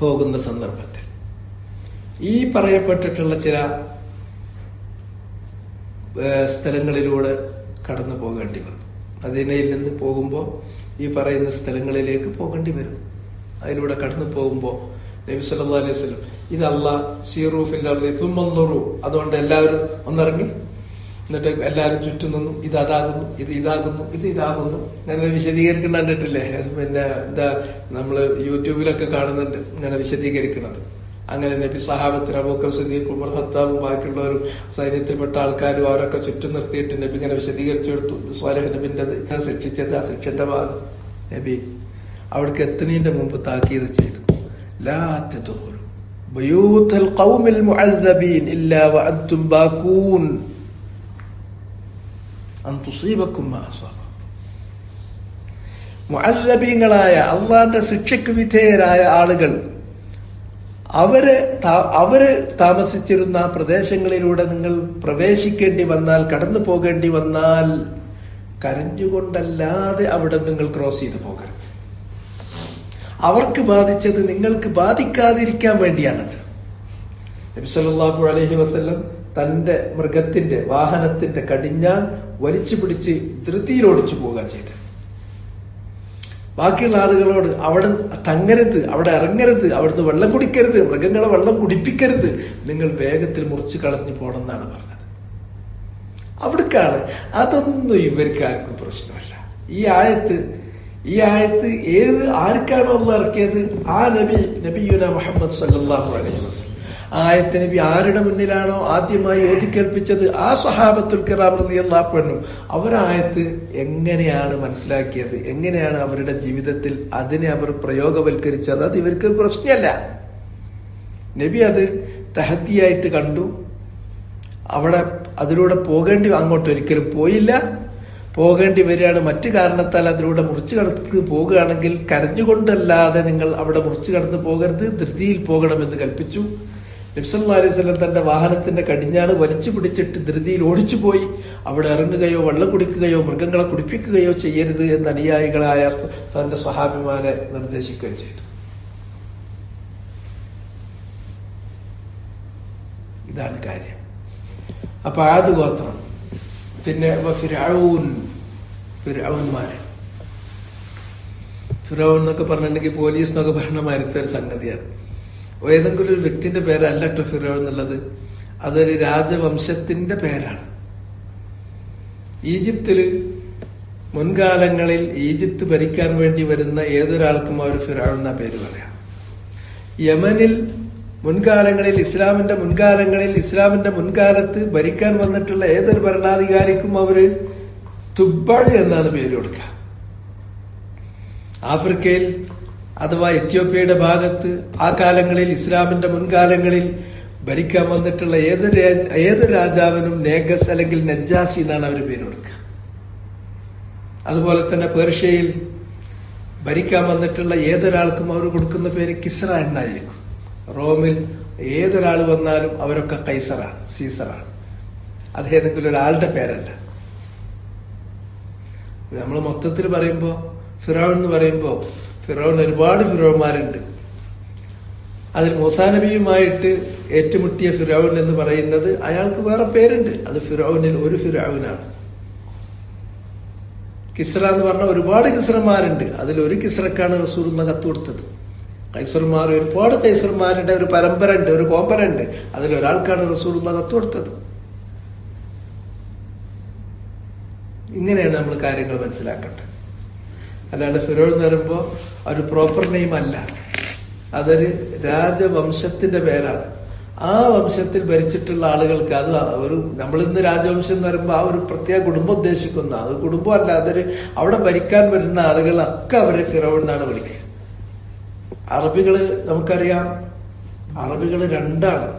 പോകുന്ന സന്ദർഭത്തിൽ ഈ പറയപ്പെട്ടിട്ടുള്ള ചില സ്ഥലങ്ങളിലൂടെ കടന്നു പോകേണ്ടി വന്നു. മദീനയിൽ നിന്ന് പോകുമ്പോൾ ഈ പറയുന്ന സ്ഥലങ്ങളിലേക്ക് പോകേണ്ടി വരും. അതിലൂടെ കടന്നു പോകുമ്പോൾ നബി സല്ലല്ലാഹു അലൈഹി വസല്ലം ഇത് അല്ലാഹ് സീറൂ ഫിൽ അർളി സുമ്മ അൻദുറൂ, അതുകൊണ്ട് എല്ലാവരും ഒന്നിറങ്ങി എന്നിട്ട് എല്ലാവരും ചുറ്റും നിന്നു. ഇത് അതാകുന്നു, ഇത് ഇതാകുന്നു, ഇത് ഇതാകുന്നു. ഞാൻ വിശദീകരിക്കുന്ന കണ്ടിട്ടില്ലേ? പിന്നെ എന്താ നമ്മള് യൂട്യൂബിലൊക്കെ കാണുന്നുണ്ട് ഇങ്ങനെ വിശദീകരിക്കുന്നത്. അങ്ങനെ നബി സഹാബത്തിന് അബൂബക്കർ സിദ്ദീഖ്, ഉമർ ഖത്താബും ബാക്കിയുള്ളവരും സൈന്യത്തിൽപ്പെട്ട ആൾക്കാരും അവരൊക്കെ ചുറ്റും നിർത്തിയിട്ട് നബി ഇങ്ങനെ വിശദീകരിച്ചെടുത്തു. സ്വാലിഹ് നബിൻ്റെത് ശിക്ഷിച്ചത് ആ ശിക്ഷന്റെ ഭാഗം. നബി അവിടേക്ക് എത്തുന്നതിന്റെ മുമ്പ് താക്കീത് ചെയ്തു. ലാ തദ്ഖുലു ബുയൂതൽ ഖൗമിൽ മുഅദ്ദബീൻ ഇല്ലാ വഅൻതും ബാകൂൻ അൻ തുസീബക്കും മാ അസാബ. മുഅദ്ദബീങ്ങളായ അല്ലാഹുവിന്റെ ശിക്ഷയ്ക്ക് വിധേയരായ ആളുകൾ അവര് താമസിച്ചിരുന്ന പ്രദേശങ്ങളിലൂടെ നിങ്ങൾ പ്രവേശിക്കേണ്ടി വന്നാൽ, കടന്നു പോകേണ്ടി വന്നാൽ കരഞ്ഞുകൊണ്ടല്ലാതെ അവിടെ നിങ്ങൾ ക്രോസ് ചെയ്ത് പോകരുത്. അവർക്ക് ബാധിച്ചത് നിങ്ങൾക്ക് ബാധിക്കാതിരിക്കാൻ വേണ്ടിയാണത്. നബി സല്ലല്ലാഹു അലൈഹി വസല്ലം തന്റെ മൃഗത്തിന്റെ വാഹനത്തിന്റെ കടിഞ്ഞാൻ വലിച്ചു പിടിച്ച് ധൃതിയിൽ ഓടിച്ചു പോവുക ചെയ്തത്. ബാക്കിയുള്ള ആളുകളോട് അവിടെ തങ്ങരുത്, അവിടെ ഇറങ്ങരുത്, അവിടുന്ന് വെള്ളം കുടിക്കരുത്, മൃഗങ്ങളെ വെള്ളം കുടിപ്പിക്കരുത്, നിങ്ങൾ വേഗത്തിൽ മുറിച്ച് കളഞ്ഞു പോകണം എന്നാണ് പറഞ്ഞത്. അവിടേക്കാണ്. അതൊന്നും ഇവർക്കാർക്കും പ്രശ്നമല്ല. ഈ ആയത്ത് ആർക്കാണോ അല്ലാഹ് ഇറക്കിയത്? ആ നബിയുന മുഹമ്മദ് സല്ലല്ലാഹു അലൈഹി വസല്ലം. ആയത്ത് നബി ആരുടെ മുന്നിലാണോ ആദ്യമായി ഓതിക്കേൽപ്പിച്ചത്, ആ സ്വഹാബത്തുൽ കിറാം റളിയല്ലാഹു അൻഹും അവരായത്ത് എങ്ങനെയാണ് മനസ്സിലാക്കിയത്, എങ്ങനെയാണ് അവരുടെ ജീവിതത്തിൽ അതിനെ അവർ പ്രയോഗവൽക്കരിച്ചത്, അത് ഇവർക്ക് പ്രശ്നമല്ല. നബി അത് തഹദ്ദിയായിട്ട് കണ്ടു. അവിടെ അതിലൂടെ അങ്ങോട്ട് ഒരിക്കലും പോയില്ല. പോകേണ്ടി വരികയാണ് മറ്റു കാരണത്താൽ അതിലൂടെ മുറിച്ചു കടന്ന് പോകുകയാണെങ്കിൽ കരഞ്ഞുകൊണ്ടല്ലാതെ നിങ്ങൾ അവിടെ മുറിച്ചു കടന്ന് പോകരുത്, ധൃതിയിൽ പോകണമെന്ന് കൽപ്പിച്ചു. നബി സല്ലല്ലാഹു അലൈഹി വസല്ലം തന്റെ വാഹനത്തിന്റെ കടിഞ്ഞാണ് വലിച്ചു പിടിച്ചിട്ട് ധൃതിയിൽ ഓടിച്ചു പോയി. അവിടെ ഇറങ്ങുകയോ വെള്ളം കുടിക്കുകയോ മൃഗങ്ങളെ കുടിപ്പിക്കുകയോ ചെയ്യരുത് എന്ന് അനുയായികളായ തന്റെ സഹാബിമാരെ നിർദ്ദേശിക്കുകയും ചെയ്തു. ഇതാണ് കാര്യം. അപ്പൊ ആദ് ഗോത്രം, പിന്നെ ഫിർഔൻമാര്. ഫിറൗൻ എന്നൊക്കെ പറഞ്ഞിട്ടുണ്ടെങ്കിൽ പോലീസ് എന്നൊക്കെ പറഞ്ഞ മാരത്തെ ഒരു സംഗതിയാണ്. ഏതെങ്കിലും ഒരു വ്യക്തിന്റെ പേരല്ല കേട്ടോ ഫിറൗൻ എന്നുള്ളത്. അതൊരു രാജവംശത്തിന്റെ പേരാണ്. ഈജിപ്തില് മുൻകാലങ്ങളിൽ ഈജിപ്ത് ഭരിക്കാൻ വേണ്ടി വരുന്ന ഏതൊരാൾക്കും അവർ ഫിറൗൻ എന്ന പേര് പറയാം. യമനിൽ മുൻകാലങ്ങളിൽ ഇസ്ലാമിന്റെ മുൻകാലത്ത് ഭരിക്കാൻ വന്നിട്ടുള്ള ഏതൊരു ഭരണാധികാരിക്കും അവര് തുബ്ബാഴ് എന്നാണ് പേര് കൊടുക്കുക. ആഫ്രിക്കയിൽ അഥവാ എത്യോപ്യയുടെ ഭാഗത്ത് ആ കാലങ്ങളിൽ ഇസ്ലാമിന്റെ മുൻകാലങ്ങളിൽ ഭരിക്കാൻ വന്നിട്ടുള്ള ഏതൊരു രാജാവിനും നേഗസ് അല്ലെങ്കിൽ നജ്ജാശി എന്നാണ് അവർ പേര് കൊടുക്കുക. അതുപോലെ തന്നെ പേർഷ്യയിൽ ഭരിക്കാൻ വന്നിട്ടുള്ള ഏതൊരാൾക്കും അവർ കൊടുക്കുന്ന പേര് കിസ്ര എന്നായിരിക്കും. റോമിൽ ഏതൊരാൾ വന്നാലും അവരൊക്കെ കൈസറാണ്, സീസറാണ്. അത് ഏതെങ്കിലും ഒരാളുടെ പേരല്ല. നമ്മൾ മൊത്തത്തിൽ പറയുമ്പോ ഫിറൗൻ എന്ന് പറയുമ്പോ ഫിറൗൻ ഒരുപാട് ഫിറൗന്മാരുണ്ട്. അതിൽ മൂസാ നബിയുമായിട്ട് ഏറ്റുമുട്ടിയ ഫിറൗൻ എന്ന് പറയുന്നത് അയാൾക്ക് വേറെ പേരുണ്ട്. അത് ഫിറൗനിൽ ഒരു ഫിറൗനാണ്. കിസ്ര എന്ന് പറഞ്ഞ ഒരുപാട് കിസ്രമാരുണ്ട്. അതിൽ ഒരു കിസ്രക്കാണ് റസൂലുള്ളാഹി കത്ത് കൊടുത്തത്. കൈസർമാർ ഒരുപാട് കൈസർമാരുടെ ഒരു പരമ്പര ഉണ്ട്, ഒരു കോമ്പര ഉണ്ട്. അതിലൊരാൾക്കാണ് റസൂലുള്ളാഹി കത്ത് കൊടുത്തത്. ഇങ്ങനെയാണ് നമ്മൾ കാര്യങ്ങൾ മനസ്സിലാക്കേണ്ടത്. അല്ലാണ്ട് ഫിറൗൻ എന്ന് പറയുമ്പോ ഒരു പ്രോപ്പർ നെയിം അല്ല, അതൊരു രാജവംശത്തിന്റെ പേരാണ്. ആ വംശത്തിൽ ഭരിച്ചിട്ടുള്ള ആളുകൾക്ക് അത് ഒരു നമ്മളിന്ന് രാജവംശം എന്ന് പറയുമ്പോൾ ആ ഒരു പ്രത്യേക കുടുംബം ഉദ്ദേശിക്കുന്ന അത് കുടുംബമല്ല, അതൊരു അവിടെ ഭരിക്കാൻ വരുന്ന ആളുകളൊക്കെ അവരെ ഫിറൗൻ എന്നാണ് വിളിക്കുക. അറബികള് നമുക്കറിയാം, അറബികള് രണ്ടാണ്.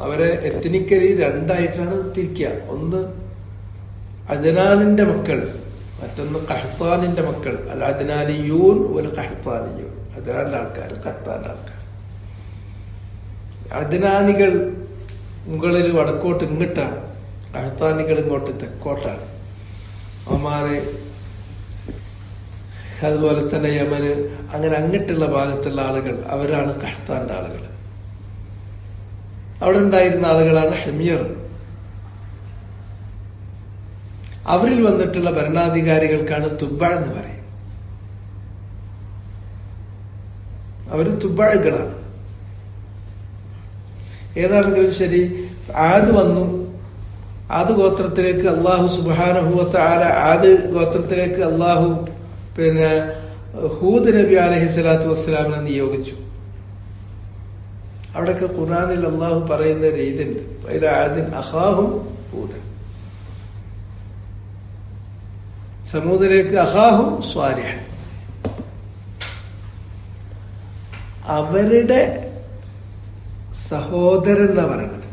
അവരെ എത്നിക്കലി രണ്ടായിട്ടാണ് തിരിക്കുക. ഒന്ന് അദ്നാനിന്റെ മക്കൾ, മറ്റൊന്ന് ഖഹ്താനിന്റെ മക്കൾ. അൽ അദ്നാനിയൂൻ ഒരു ഖഹ്താനിയൂൻ. അദ്നാന്റെ ആൾക്കാർ, ഖഹ്താന്റെ ആൾക്കാർ. അദ്നാനികൾ മുകളിൽ വടക്കോട്ട് ഇങ്ങോട്ടാണ്, ഖഹ്താനികൾ ഇങ്ങോട്ട് തെക്കോട്ടാണ്. ഒമാന്, അതുപോലെ തന്നെ യമന്, അങ്ങനെ അങ്ങിട്ടുള്ള ഭാഗത്തുള്ള ആളുകൾ അവരാണ് ഖഹ്താന്റെ ആളുകൾ. അവിടെ ഉണ്ടായിരുന്ന ആളുകളാണ് ഹെമിയർ. അവരിൽ വന്നിട്ടുള്ള ഭരണാധികാരികൾക്കാണ് തുബ്ബ എന്ന് പറയും. അവര് തുബ്ബകളാണ്. ഏതാണെങ്കിലും ശരി, ആദ് വന്നു. ആദ് ഗോത്രത്തിലേക്ക് അള്ളാഹു സുബ്ഹാനഹു വ തആല ആദ് ഗോത്രത്തിലേക്ക് അള്ളാഹു ഹൂദ് നബി അലൈഹിസ്സലാത്തു വസ്സലാമിനെ നിയോഗിച്ചു. അവിടെയൊക്കെ ഖുർആനിൽ അള്ളാഹു പറയുന്ന രീതിയുണ്ട്. ആദിൻ അഖാഹും ഹൂദൻ. സമൂദിലേക്ക് അഖാഹും സ്വാലിഹൻ. അവരുടെ സഹോദരൻ എന്നാ പറയണത്.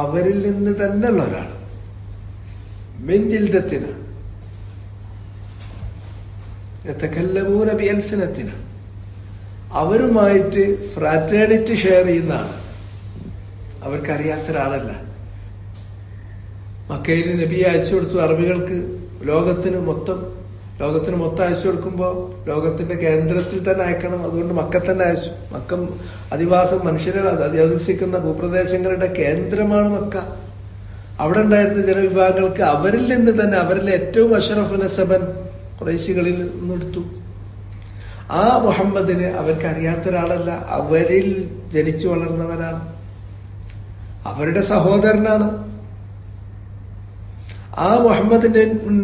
അവരിൽ നിന്ന് തന്നെയുള്ള ഒരാൾ, മിൻജിൽദത്തിന് യതകല്ലമൂന ബിഅൽസിനത്തിന്, അവരുമായിട്ട് ഫ്രാറ്റേണിറ്റി ഷെയർ ചെയ്യുന്നതാണ്. അവർക്കറിയാത്ത ഒരാളല്ല. മക്കയിൽ നബിയെ അയച്ചു കൊടുത്തു അറബികൾക്ക്. ലോകത്തിന് മൊത്തം അയച്ചു കൊടുക്കുമ്പോ ലോകത്തിന്റെ കേന്ദ്രത്തിൽ തന്നെ അയക്കണം. അതുകൊണ്ട് മക്ക തന്നെ അയച്ചു. മക്ക അധിവാസം മനുഷ്യരെ അധിവസിക്കുന്ന ഭൂപ്രദേശങ്ങളുടെ കേന്ദ്രമാണ് മക്ക. അവിടെ ഉണ്ടായിരുന്ന ജനവിഭാഗങ്ങൾക്ക് അവരിൽ നിന്ന് തന്നെ, അവരിലെ ഏറ്റവും അഷ്റഫ് നസബൻ ഖുറൈശികളിൽ നിന്നെടുത്തു. ആ മുഹമ്മദിന് അവർക്ക് അറിയാത്ത ഒരാളല്ല. അവരിൽ ജനിച്ചു വളർന്നവരാണ്, അവരുടെ സഹോദരനാണ്. ആ മുഹമ്മദ്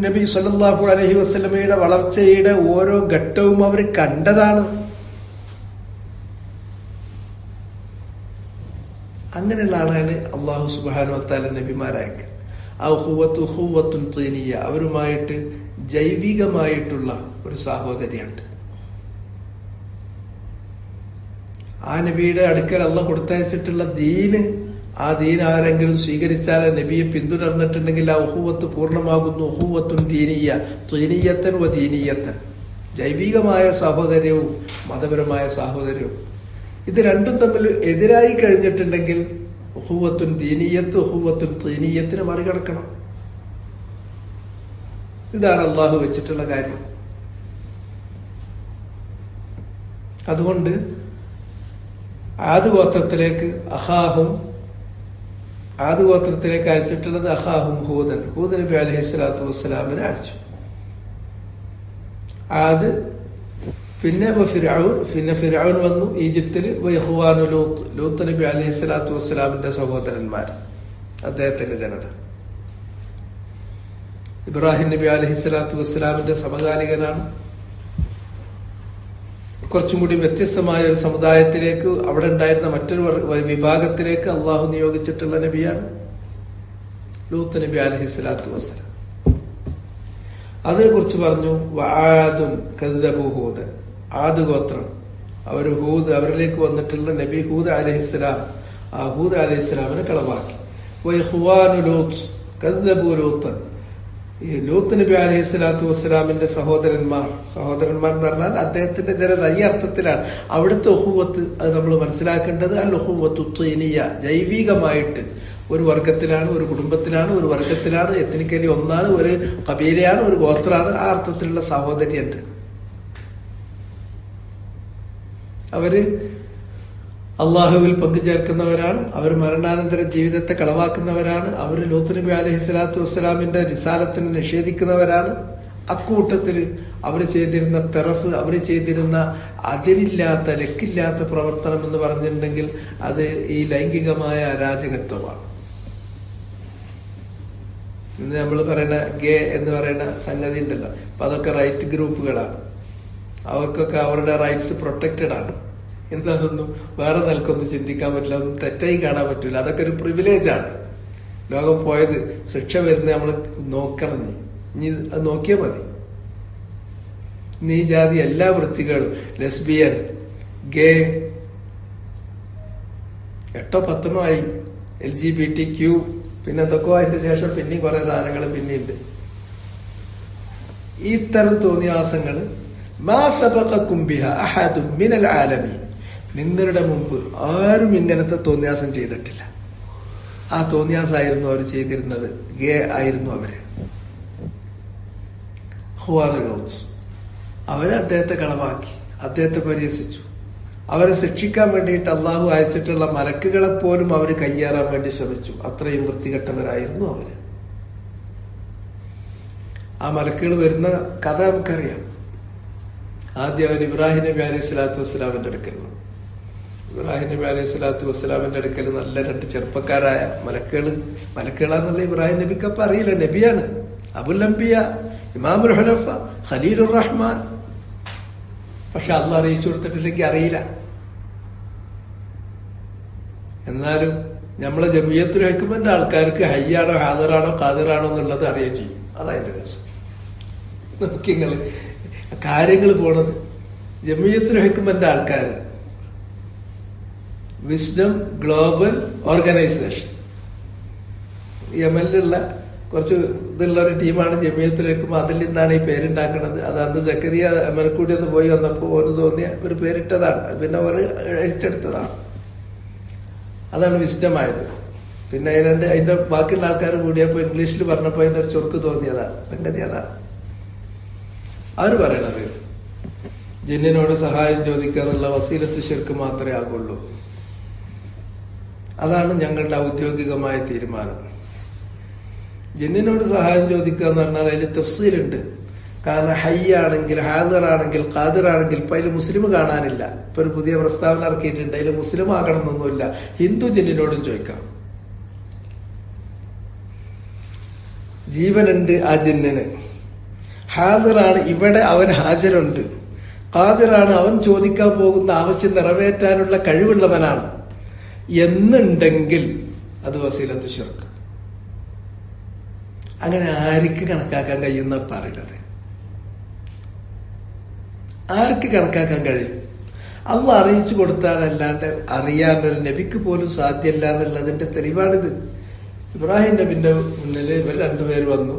നബി സല്ലല്ലാഹു അലൈഹി വസല്ലമയുടെ വളർച്ചയുടെ ഓരോ ഘട്ടവും അവർ കണ്ടതാണ്. അങ്ങനെയുള്ള ആളാണ് അള്ളാഹു സുബ്ഹാനഹു വ തആല നബിമാരായക്ക്. ആ ഉഖുവത്തുൻ തീനിയ, അവരുമായിട്ട് ജൈവികമായിട്ടുള്ള ഒരു സാഹോദര്യമുണ്ട്. ആ നബിയുടെ അടുക്കൽ അള്ളാഹ് കൊടുത്തയച്ചിട്ടുള്ള ദീന്, ആ ദീൻ ആരെങ്കിലും സ്വീകരിച്ചാൽ, നബിയെ പിന്തുടർന്നിട്ടുണ്ടെങ്കിൽ ആ ഉഖുവത്ത് പൂർണ്ണമാകുന്നു. ഉഖുവത്തുൻ ദീനിയ, തീനിയത്തൻ വ ദീനിയത്തൻ, ജൈവികമായ സാഹോദര്യവും മതപരമായ സാഹോദര്യവും. ഇത് രണ്ടും തമ്മിൽ എതിരായി കഴിഞ്ഞിട്ടുണ്ടെങ്കിൽ ഉഖുവത്തുൻ ദീനിയത്ത് ഉഖുവത്തുൻ തീനിയത്തിന് മറികടക്കണം. ഇതാണ് അള്ളാഹു വെച്ചിട്ടുള്ള കാര്യം. അതുകൊണ്ട് ആദ് ഗോത്രത്തിലേക്ക് അയച്ചിട്ടുള്ളത് അഖാഹും ഹൂദൻ. ഹൂദ് നബി അലൈഹിസ്സലാത്തു വസ്സലാമിനെ അയച്ചു. ആദ്, പിന്നെ ഫിർഔൻ വന്നു ഈജിപ്തില്. വഇഖ്വാനു ലൂത്ത്, ലൂത്ത് നബി അലൈഹിസ്സലാത്തു വസ്സലാമിന്റെ സഹോദരന്മാർ, അദ്ദേഹത്തിന്റെ ജനത. ഇബ്രാഹിം നബി അലൈഹിസ്സലാത്തു വസ്സലാമിന്റെ സമകാലികനാണ്. കുറച്ചും കൂടി വ്യത്യസ്തമായ ഒരു സമുദായത്തിലേക്ക്, അവിടെ ഉണ്ടായിരുന്ന മറ്റൊരു വിഭാഗത്തിലേക്ക് അള്ളാഹു നിയോഗിച്ചിട്ടുള്ള നബിയാണ് ലൂത്ത് നബി അലൈഹിസ്സലാത്തു വസ്സലാം. അതിനെ കുറിച്ച് പറഞ്ഞു വആദുൻ കദ്ദബു ഹൂദ്, ആദ് ഗോത്രം അവരിലേക്ക് വന്നിട്ടുള്ള നബി ഹൂദ് അലൈഹിസ്സലാം, ആ ഹൂദ് അലൈഹിസ്സലാമിനെ കളവാക്കി. വഇഖ്വാനു ലൂത്ത് കദ്ദബു ലൂത്ത്, ഈ ലൂത്ത് നബി അലൈഹിസ്സലാത്തു വസ്സലാമിന്റെ സഹോദരന്മാർ എന്ന് പറഞ്ഞാൽ അദ്ദേഹത്തിന്റെ ജനത. ഈ അർത്ഥത്തിലാണ് അവിടുത്തെ ഉഖുവത്ത്. അത് നമ്മൾ മനസ്സിലാക്കേണ്ടത് അൽ ഉഖുവത്തു തീനിയ, ജൈവികമായിട്ട് ഒരു വർഗത്തിലാണ്, ഒരു കുടുംബത്തിലാണ്, ഒരു വർഗത്തിലാണ്, എത്നിക്കലി ഒന്നാണ്, ഒരു കബീലയാണ്, ഒരു ഗോത്രമാണ്. ആ അർത്ഥത്തിലുള്ള സാഹോദര്യമുണ്ട്. അവര് അള്ളാഹുവിൽ പങ്കുചേർക്കുന്നവരാണ്. അവർ മരണാനന്തര ജീവിതത്തെ കളവാക്കുന്നവരാണ്. അവർ ലൂത്ത് നബി അലൈഹിസ്സലാത്തു വസ്സലാമിന്റെ റിസാലത്തിനെ നിഷേധിക്കുന്നവരാണ്. അക്കൂട്ടത്തിൽ അവർ ചെയ്തിരുന്ന തെറഫ്, അവർ ചെയ്തിരുന്ന അതിരില്ലാത്ത ലക്കില്ലാത്ത പ്രവർത്തനം എന്ന് പറഞ്ഞിട്ടുണ്ടെങ്കിൽ അത് ഈ ലൈംഗികമായ അരാജകത്വമാണ്. ഇന്ന് നമ്മൾ പറയുന്ന ഗേ എന്ന് പറയുന്ന സംഗതി ഉണ്ടല്ലോ, അപ്പൊ അതൊക്കെ റൈറ്റ് ഗ്രൂപ്പുകളാണ്. അവർക്കൊക്കെ അവരുടെ റൈറ്റ്സ് പ്രൊട്ടക്റ്റഡ് ആണ്. എന്നതൊന്നും വേറെ നിലക്കൊന്നും ചിന്തിക്കാൻ പറ്റില്ല, അതൊന്നും തെറ്റായി കാണാൻ പറ്റില്ല. അതൊക്കെ ഒരു പ്രിവിലേജാണ്. ലോകം പോയത് ശിക്ഷ വരുന്നത് നമ്മൾ നോക്കണം. നീ അത് നോക്കിയാൽ മതി. നീ ജാതി എല്ലാ വൃത്തികളും, ലെസ്ബിയൻ, ഗേ, 8 or 10 ആയി, LGBTQ, പിന്നെ എന്തൊക്കെയോ അതിന്റെ ശേഷം പിന്നെയും കുറെ സാധനങ്ങൾ പിന്നെയുണ്ട്. ഇത്തരം തോന്നിയാസങ്ങൾ മാ സബഖകും ബിഹാ അഹദുൻ മിനൽ ആലമീൻ, നിങ്ങളുടെ മുമ്പ് ആരും ഇങ്ങനത്തെ തോന്നിയാസം ചെയ്തിട്ടില്ല. ആ തോന്നിയാസായിരുന്നു അവർ ചെയ്തിരുന്നത്. ഗേ ആയിരുന്നു അവര്. അവര് അദ്ദേഹത്തെ കളവാക്കി, അദ്ദേഹത്തെ പരിഹസിച്ചു. അവരെ ശിക്ഷിക്കാൻ വേണ്ടിയിട്ട് അള്ളാഹു അയച്ചിട്ടുള്ള മലക്കുകളെ പോലും അവർ കയ്യേറാൻ വേണ്ടി ശ്രമിച്ചു. അത്രയും വൃത്തികെട്ടവരായിരുന്നു അവര്. ആ മലക്കുകൾ വരുന്ന കഥ നമുക്കറിയാം. ആദ്യം അവർ ഇബ്രാഹിം നബി അലൈഹി സ്വലാത്തു വസ്സലാമിന്റെ അടുക്കൽ വന്നു. ഇബ്രാഹിം നബി അലൈഹി സ്വലാത്തു വസ്സലാമിന്റെ അടുക്കൽ നല്ല 2 ചെറുപ്പക്കാരായ മലക്കുകളാന്നുള്ള ഇബ്രാഹിം നബിക്കപ്പം അറിയില്ല, നബിയാണ്. അബുൽ അംബിയ, ഇമാമുൽ ഹുനഫ, ഖലീലുർ റഹ്മാൻ. പക്ഷെ അള്ളാഹ് അറിയിച്ചു കൊടുത്തിട്ടില്ലെങ്കിൽ അറിയില്ല. എന്നാലും നമ്മളെ ജമിയത്തുൽ ഹിക്മത്തിന്റെ ആൾക്കാർക്ക് ഹയ്യാണോ ഹാദിറാണോ ഖാദിറാണോ എന്നുള്ളത് അറിയുകയും ചെയ്യും. അതതിന്റെ രസം. നോക്കിങ്ങള് കാര്യങ്ങൾ പോണത്. ജമിയത്തുൽ ഹിക്മത്തിന്റെ ആൾക്കാർ, വിസ്ഡം ഗ്ലോബൽ ഓർഗനൈസേഷൻ, യമനിലുള്ള കുറച്ച് ഇതുള്ള ഒരു ടീമാണ് ജമിയത്തുൽ ഹിക്മ. അതിൽ നിന്നാണ് ഈ പേരുണ്ടാക്കുന്നത്. അത് അന്ന് സക്കരിയ അമരക്കൂടി ഒന്ന് പോയി വന്നപ്പോൾ ഓന് തോന്നിയ ഒരു പേരിട്ടതാണ്. പിന്നെ ഓര് ഏറ്റെടുത്തതാണ്. അതാണ് വിസ്ഡമായത്. പിന്നെ അതിന്റെ ബാക്കിയുള്ള ആൾക്കാർ കൂടിയപ്പോ ഇംഗ്ലീഷിൽ പറഞ്ഞപ്പോ അതിന്റെ ഒരു ചുർക്ക് തോന്നിയതാണ്. സംഗതി അതാണ്. അവര് പറയണത് ജിന്നിനോട് സഹായം ചോദിക്കുക എന്നുള്ള വസീലത്ത് ശിർക്ക് മാത്രമേ ആകുള്ളൂ. അതാണ് ഞങ്ങളുടെ ഔദ്യോഗികമായ തീരുമാനം. ജിന്നിനോട് സഹായം ചോദിക്കുക എന്ന് പറഞ്ഞാൽ അതിൽ തഫ്സീലുണ്ട്. കാരണം ഹയ്യാണെങ്കിൽ, ഹാദിറാണെങ്കിൽ, ഖാദിറാണെങ്കിൽ ഇപ്പൊ അതിൽ മുസ്ലിം കാണാനില്ല. ഇപ്പൊ ഒരു പുതിയ പ്രസ്താവന ഇറക്കിയിട്ടുണ്ട്, അതിൽ മുസ്ലിം ആകണമെന്നൊന്നുമില്ല. ഹിന്ദു ജിന്നിനോടും ചോദിക്കാം. ജീവനുണ്ട് ആ ജിന്നിന്. ഹാദിറാണ്, ഇവിടെ അവൻ ഹാജരുണ്ട്. ഖാദിറാണ്, അവൻ ചോദിക്കാൻ പോകുന്ന ആവശ്യം നിറവേറ്റാനുള്ള കഴിവുള്ളവനാണ് എന്നുണ്ടെങ്കിൽ അത് വസീലത്ത് ശിർക്ക്. അങ്ങനെ ആർക്ക് കണക്കാക്കാൻ കഴിയുന്ന പറയുന്നത്? ആർക്ക് കണക്കാക്കാൻ കഴിയും? അള്ളാഹ് അറിയിച്ചു കൊടുത്താലല്ലാണ്ട് അറിയാനൊരു നബിക്ക് പോലും സാധ്യമല്ല എന്നുള്ളതിന്റെ തെളിവാണിത്. ഇബ്രാഹിം നബിന്റെ മുന്നിൽ ഇവർ 2 പേര് വന്നു.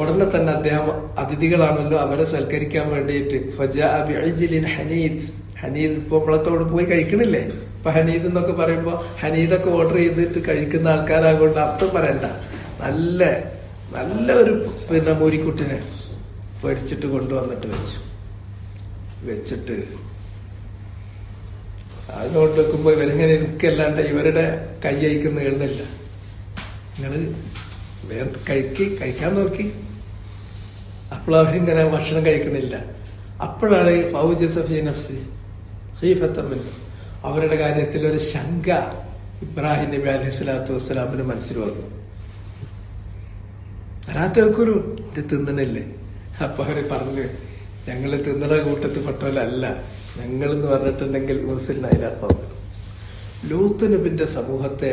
ഉടനെ തന്നെ അദ്ദേഹം അതിഥികളാണല്ലോ, അവരെ സൽക്കരിക്കാൻ വേണ്ടിയിട്ട് ഫജാഅ ബിഇജ്ലിൻ ഹനീദ്. ഹനീദ് ഇപ്പൊ നമ്മളത്തോട് പോയി കഴിക്കണില്ലേ? ഇപ്പൊ ഹനീദ് എന്നൊക്കെ പറയുമ്പോ ഹനീദൊക്കെ ഓർഡർ ചെയ്തിട്ട് കഴിക്കുന്ന ആൾക്കാരാകൊണ്ട് അർത്ഥം പറയണ്ട. നല്ല ഒരു മൂരിക്കുട്ടിനെ പൊരിച്ചിട്ട് കൊണ്ടുവന്നിട്ട് വെച്ചിട്ട് അതിനോട്ട് വെക്കുമ്പോ ഇവരിങ്ങനെ ഇരിക്കല്ലാണ്ട് ഇവരുടെ കൈ അയക്കുന്ന കേൾന്നില്ല. നിങ്ങള് കഴിക്കാൻ നോക്കി. അപ്പോൾ അവരിങ്ങനെ ഭക്ഷണം കഴിക്കണില്ല. അപ്പോഴാണ് അവരുടെ കാര്യത്തിൽ ഒരു ശങ്ക ഇബ്രാഹിം നബി അലൈഹി സ്വലാത്തു വസ്സലാമിന് മനസ്സിൽ വന്നു. അരാത്തവക്കൊരു ഇത് തിന്നണില്ലേ? അപ്പൊ അവര് പറഞ്ഞു, ഞങ്ങള് തിന്നണ കൂട്ടത്തിൽ പെട്ടവരല്ല ഞങ്ങളെന്ന് പറഞ്ഞിട്ടുണ്ടെങ്കിൽ മുസ്ലിം അതിലപ്പം ലൂത്ത് നബിന്റെ സമൂഹത്തെ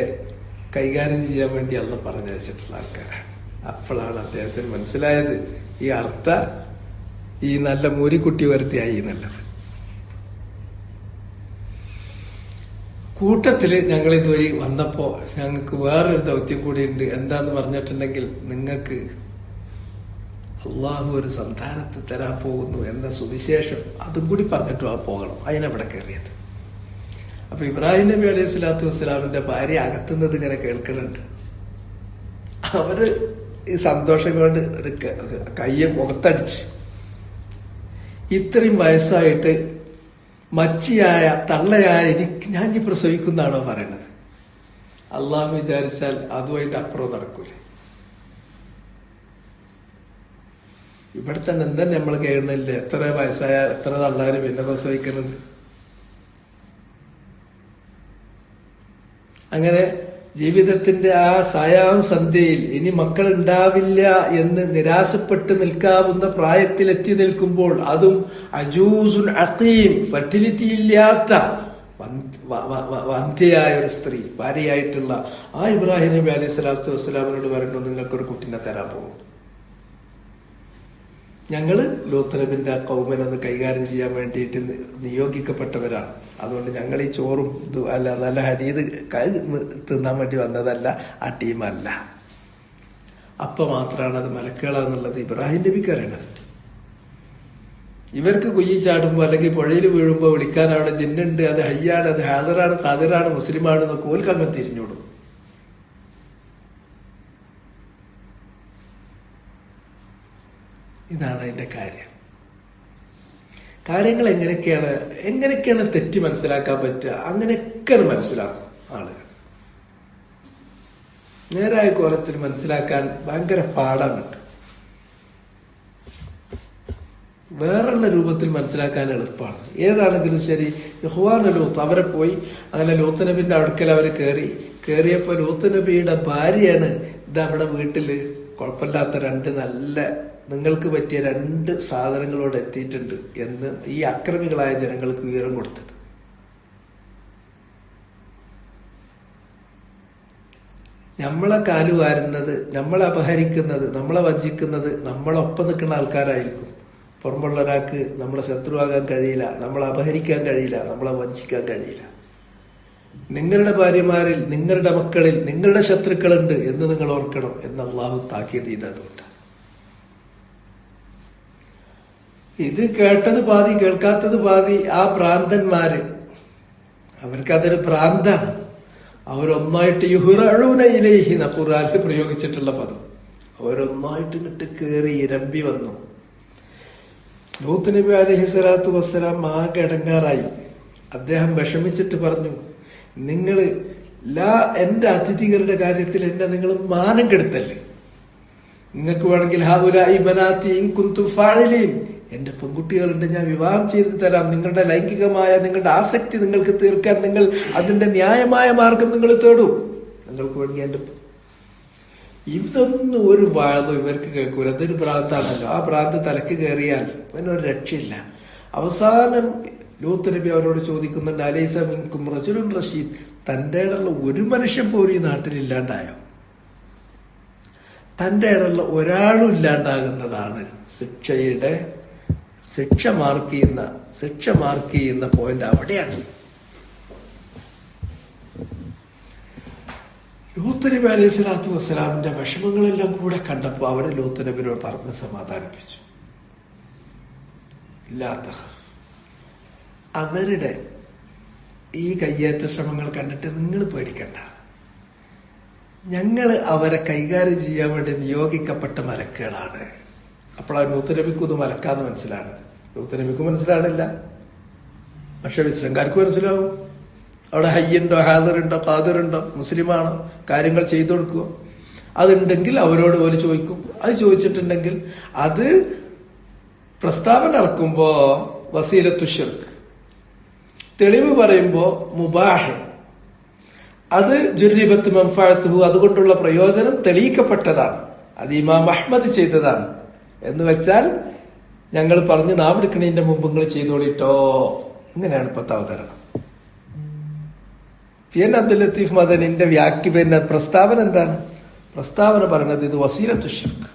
കൈകാര്യം ചെയ്യാൻ വേണ്ടി അള്ളാഹ് പറഞ്ഞയച്ചിട്ടുള്ള ആൾക്കാരാണ്. അപ്പോഴാണ് അദ്ദേഹത്തിന് മനസ്സിലായത് ഈ ഈ നല്ല മൂരിക്കുട്ടി വരുത്തിയായി എന്നുള്ളത്. കൂട്ടത്തില് ഞങ്ങൾ ഇതുവരെ വന്നപ്പോ ഞങ്ങൾക്ക് വേറൊരു ദൗത്യം കൂടിയുണ്ട്. എന്താന്ന് പറഞ്ഞിട്ടുണ്ടെങ്കിൽ, നിങ്ങൾക്ക് അള്ളാഹു ഒരു സന്താനത്തെ തരാൻ പോകുന്നു എന്ന സുവിശേഷം അതും കൂടി പറഞ്ഞിട്ട് പോകണം. അതിനെവിടെ കയറിയത്. അപ്പൊ ഇബ്രാഹിം നബി അലൈഹി സ്വലാത്തു വസ്സലാമിന്റെ ഭാര്യ അകത്തുന്നത് ഇങ്ങനെ കേൾക്കുന്നുണ്ട്. അവര് ഈ സന്തോഷം കൊണ്ട് ഒരു കയ്യെ മുഖത്തടിച്ച്, ഇത്രയും വയസ്സായിട്ട് മച്ചിയായ തള്ളയായ ഞാൻ ഈ പ്രസവിക്കുന്നാണോ പറയണത്? അള്ളാഹു വിചാരിച്ചാൽ അതുമായിട്ട് അപ്പുറം നടക്കൂല. ഇവിടെ തന്നെ എന്താ നമ്മൾ കേൾക്കുന്നില്ലേ? എത്ര വയസ്സായ എത്ര തള്ളാര് പിന്നെ പ്രസവിക്കുന്നുണ്ട്. അങ്ങനെ ജീവിതത്തിന്റെ ആ സായാഹ്ന സന്ധ്യയിൽ ഇനി മക്കൾ ഉണ്ടാവില്ല എന്ന് നിരാശപ്പെട്ട് നിൽക്കാവുന്ന പ്രായത്തിലെത്തി നിൽക്കുമ്പോൾ, അതും അജൂസുൻ അഖീം, ഫെർട്ടിലിറ്റി ഇല്ലാത്ത വന്ധ്യയായ ഒരു സ്ത്രീ, ഭാര്യയായിട്ടുള്ള ആ ഇബ്രാഹിം നബി അലൈഹി സ്വലാത്തു വസ്സലാമിനോട് പറഞ്ഞു, നിങ്ങൾക്കൊരു കുട്ടിനെ തരാൻ പോകും. ഞങ്ങള് ലൂത്ത് നബിന്റെ ആ കൗമനൊന്ന് കൈകാര്യം ചെയ്യാൻ വേണ്ടിയിട്ട് നിയോഗിക്കപ്പെട്ടവരാണ്. അതുകൊണ്ട് ഞങ്ങൾ ഈ ചോറും അല്ല നല്ല ഹരീത് തിന്നാൻ വേണ്ടി വന്നതല്ല, ആ ടീമല്ല. അപ്പൊ മാത്രമാണ് അത് മലക്കുകളാന്നുള്ളത് ഇബ്രാഹിം നബിക്ക് അറിയണത്. ഇവർക്ക് കുയ്യി ചാടുമ്പോ അല്ലെങ്കിൽ പുഴയിൽ വീഴുമ്പോ വിളിക്കാൻ അവിടെ ജിന്നുണ്ട്, അത് ഹയ്യാണ്, അത് ഹാദറാണ്, ഖാദിറാണ്, മുസ്ലിമാണ് എന്നൊക്കെ ഓൽക്കങ്ങ് തിരിഞ്ഞോടും. ഇതാണ് അതിന്റെ കാര്യം. കാര്യങ്ങൾ എങ്ങനെയൊക്കെയാണ് തെറ്റി മനസ്സിലാക്കാൻ പറ്റുക, അങ്ങനെയൊക്കെ മനസ്സിലാക്കും ആളുകൾ. നേരായ കോലത്തിൽ മനസ്സിലാക്കാൻ ഭയങ്കര പാടാണ്. വേറുള്ള രൂപത്തിൽ മനസ്സിലാക്കാൻ എളുപ്പമാണ്. ഏതാണെങ്കിലും ശരി, ഇഖ്വാന ലൂത്ത് അവരെ പോയി അങ്ങനെ ലൂത്ത് നബിന്റെ അടുക്കൽ അവർ കേറിയപ്പോ ലൂത്ത് നബിയുടെ ഭാര്യയാണ് ഇത് അവിടെ വീട്ടില് കുഴപ്പമില്ലാത്ത നിങ്ങൾക്ക് പറ്റിയ 2 സാധനങ്ങളോട് എത്തിയിട്ടുണ്ട് എന്ന് ഈ അക്രമികളായ ജനങ്ങൾക്ക് വിവരം കൊടുത്തത്. നമ്മളെ കാലുവാരുന്നത്, നമ്മളെ അപഹരിക്കുന്നത്, നമ്മളെ വഞ്ചിക്കുന്നത് നമ്മളൊപ്പം നിൽക്കുന്ന ആൾക്കാരായിരിക്കും. പുറമുള്ള ഒരാൾക്ക് നമ്മളെ ശത്രുവാകാൻ കഴിയില്ല, നമ്മളെ അപഹരിക്കാൻ കഴിയില്ല, നമ്മളെ വഞ്ചിക്കാൻ കഴിയില്ല. നിങ്ങളുടെ ഭാര്യമാരിൽ, നിങ്ങളുടെ മക്കളിൽ നിങ്ങളുടെ ശത്രുക്കളുണ്ട് എന്ന് നിങ്ങൾ ഓർക്കണം എന്ന് അള്ളാഹു താക്കീത് ചെയ്തതുകൊണ്ട്. ഇത് കേട്ടത് പാതി കേൾക്കാത്തത് പാതി. ആ ഭ്രാന്തന്മാര്, അവർക്കതൊരു ഭ്രാന്താണ്. അവരൊന്നായിട്ട് യുഹ്റഊന ഇലൈഹി എന്ന ഖുർആനിൽ പ്രയോഗിച്ചിട്ടുള്ള പദം. അവരൊന്നായിട്ട് ഇങ്ങോട്ട് കേറി ഇരമ്പി വന്നു. ലൂത്ത് നബി അലൈഹി സ്വലാത്തു വസ്സലാം ആകെ ഇടങ്ങാറായി. അദ്ദേഹം വിഷമിച്ചിട്ട് പറഞ്ഞു, എന്റെ അതിഥികളുടെ കാര്യത്തിൽ നിങ്ങൾ മാനം കെടുത്തല്ലേ. നിങ്ങൾക്ക് വേണമെങ്കിൽ ഹൗലാഇ ബനാത്തി ഇൻ കുൻതും ഫാഇലീൻ, എന്റെ പെൺകുട്ടികളുണ്ട്, ഞാൻ വിവാഹം ചെയ്തു തരാം. നിങ്ങളുടെ ലൈംഗികമായ നിങ്ങളുടെ ആസക്തി നിങ്ങൾക്ക് തീർക്കാൻ നിങ്ങൾ അതിന്റെ ന്യായമായ മാർഗം നിങ്ങൾ തേടൂ. നിങ്ങൾക്ക് വേണമെങ്കിൽ എന്റെ ഇതൊന്നും ഒരു വാഴോ ഇവർക്ക് കേൾക്കൂല. അതൊരു ഭ്രാന്താണല്ലോ. ആ ഭ്രാന്ത് തലക്ക് കയറിയാൽ പിന്നെ ഒരു രക്ഷയില്ല. അവസാനം ലൂത്ത് നബി അവരോട് ചോദിക്കുന്നുണ്ട്, അലൈസ മിൻകും റജുലുൻ റഷീദ്, തന്റെ ഇടമുള്ള ഒരു മനുഷ്യൻ പോലും ഈ നാട്ടിലില്ലാണ്ടായോ? തന്റെ ഇടമുള്ള ഒരാളും ഇല്ലാണ്ടാകുന്നതാണ് ശിക്ഷ മാർക്ക് ചെയ്യുന്ന പോയിന്റ് അവിടെയാണ്. ലൂത്ത് നബി അലൈഹി സ്വലാത്തു വസ്സലാമിന്റെ വിഷമങ്ങളെല്ലാം കൂടെ കണ്ടപ്പോ അവരെ ലൂത്ത് നബിയോട് പറഞ്ഞ് സമാധാനിപ്പിച്ചു. അവരുടെ ഈ കയ്യേറ്റ ശ്രമങ്ങൾ കണ്ടിട്ട് നിങ്ങൾ പേടിക്കണ്ട. ഞങ്ങൾ അവരെ കൈകാര്യം ചെയ്യാൻ വേണ്ടി നിയോഗിക്കപ്പെട്ട മലക്കുകളാണ്. അപ്പോൾ ആ ലൂത്ത് നബിക്കും ഇത് മലക്കാന്ന് മനസ്സിലാണ്. ലൂത്ത് നബിക്കും മനസ്സിലാണില്ല, പക്ഷെ ഇസ്ലാംകാർക്ക് മനസ്സിലാവും. അവിടെ ഹയ്യുണ്ടോ, ഹാദറുണ്ടോ, ഖാദിറുണ്ടോ, മുസ്ലിമാണോ, കാര്യങ്ങൾ ചെയ്തു കൊടുക്കുമോ? അതുണ്ടെങ്കിൽ അവരോട് പോലും ചോദിക്കും. അത് ചോദിച്ചിട്ടുണ്ടെങ്കിൽ അത് പ്രസ്താവന ഇറക്കുമ്പോ വസീലത്തു ശിർക്ക്, തെളിവ് പറയുമ്പോ മുബാഹ്, അത് ജുർരിബത്ത് മൻഫഅത്തുഹു, അതുകൊണ്ടുള്ള പ്രയോജനം തെളിയിക്കപ്പെട്ടതാണ്, അത് ഇമാം അഹ്മദ് ചെയ്തതാണ് എന്ന് വെച്ചാൽ ഞങ്ങൾ പറഞ്ഞ് നാവെടുക്കണതിന്റെ മുമ്പ് നിങ്ങൾ ചെയ്തോളിട്ടോ. ഇങ്ങനെയാണ് ഇപ്പത്തെ അവതരണം. ഫിയൻ അബ്ദുൽ ലത്തീഫ് മദനിന്റെ പിന്നെ പ്രസ്താവന എന്താണ്? പ്രസ്താവന പറയുന്നത് ഇത് വസീലത്തു ശിർക്ക്.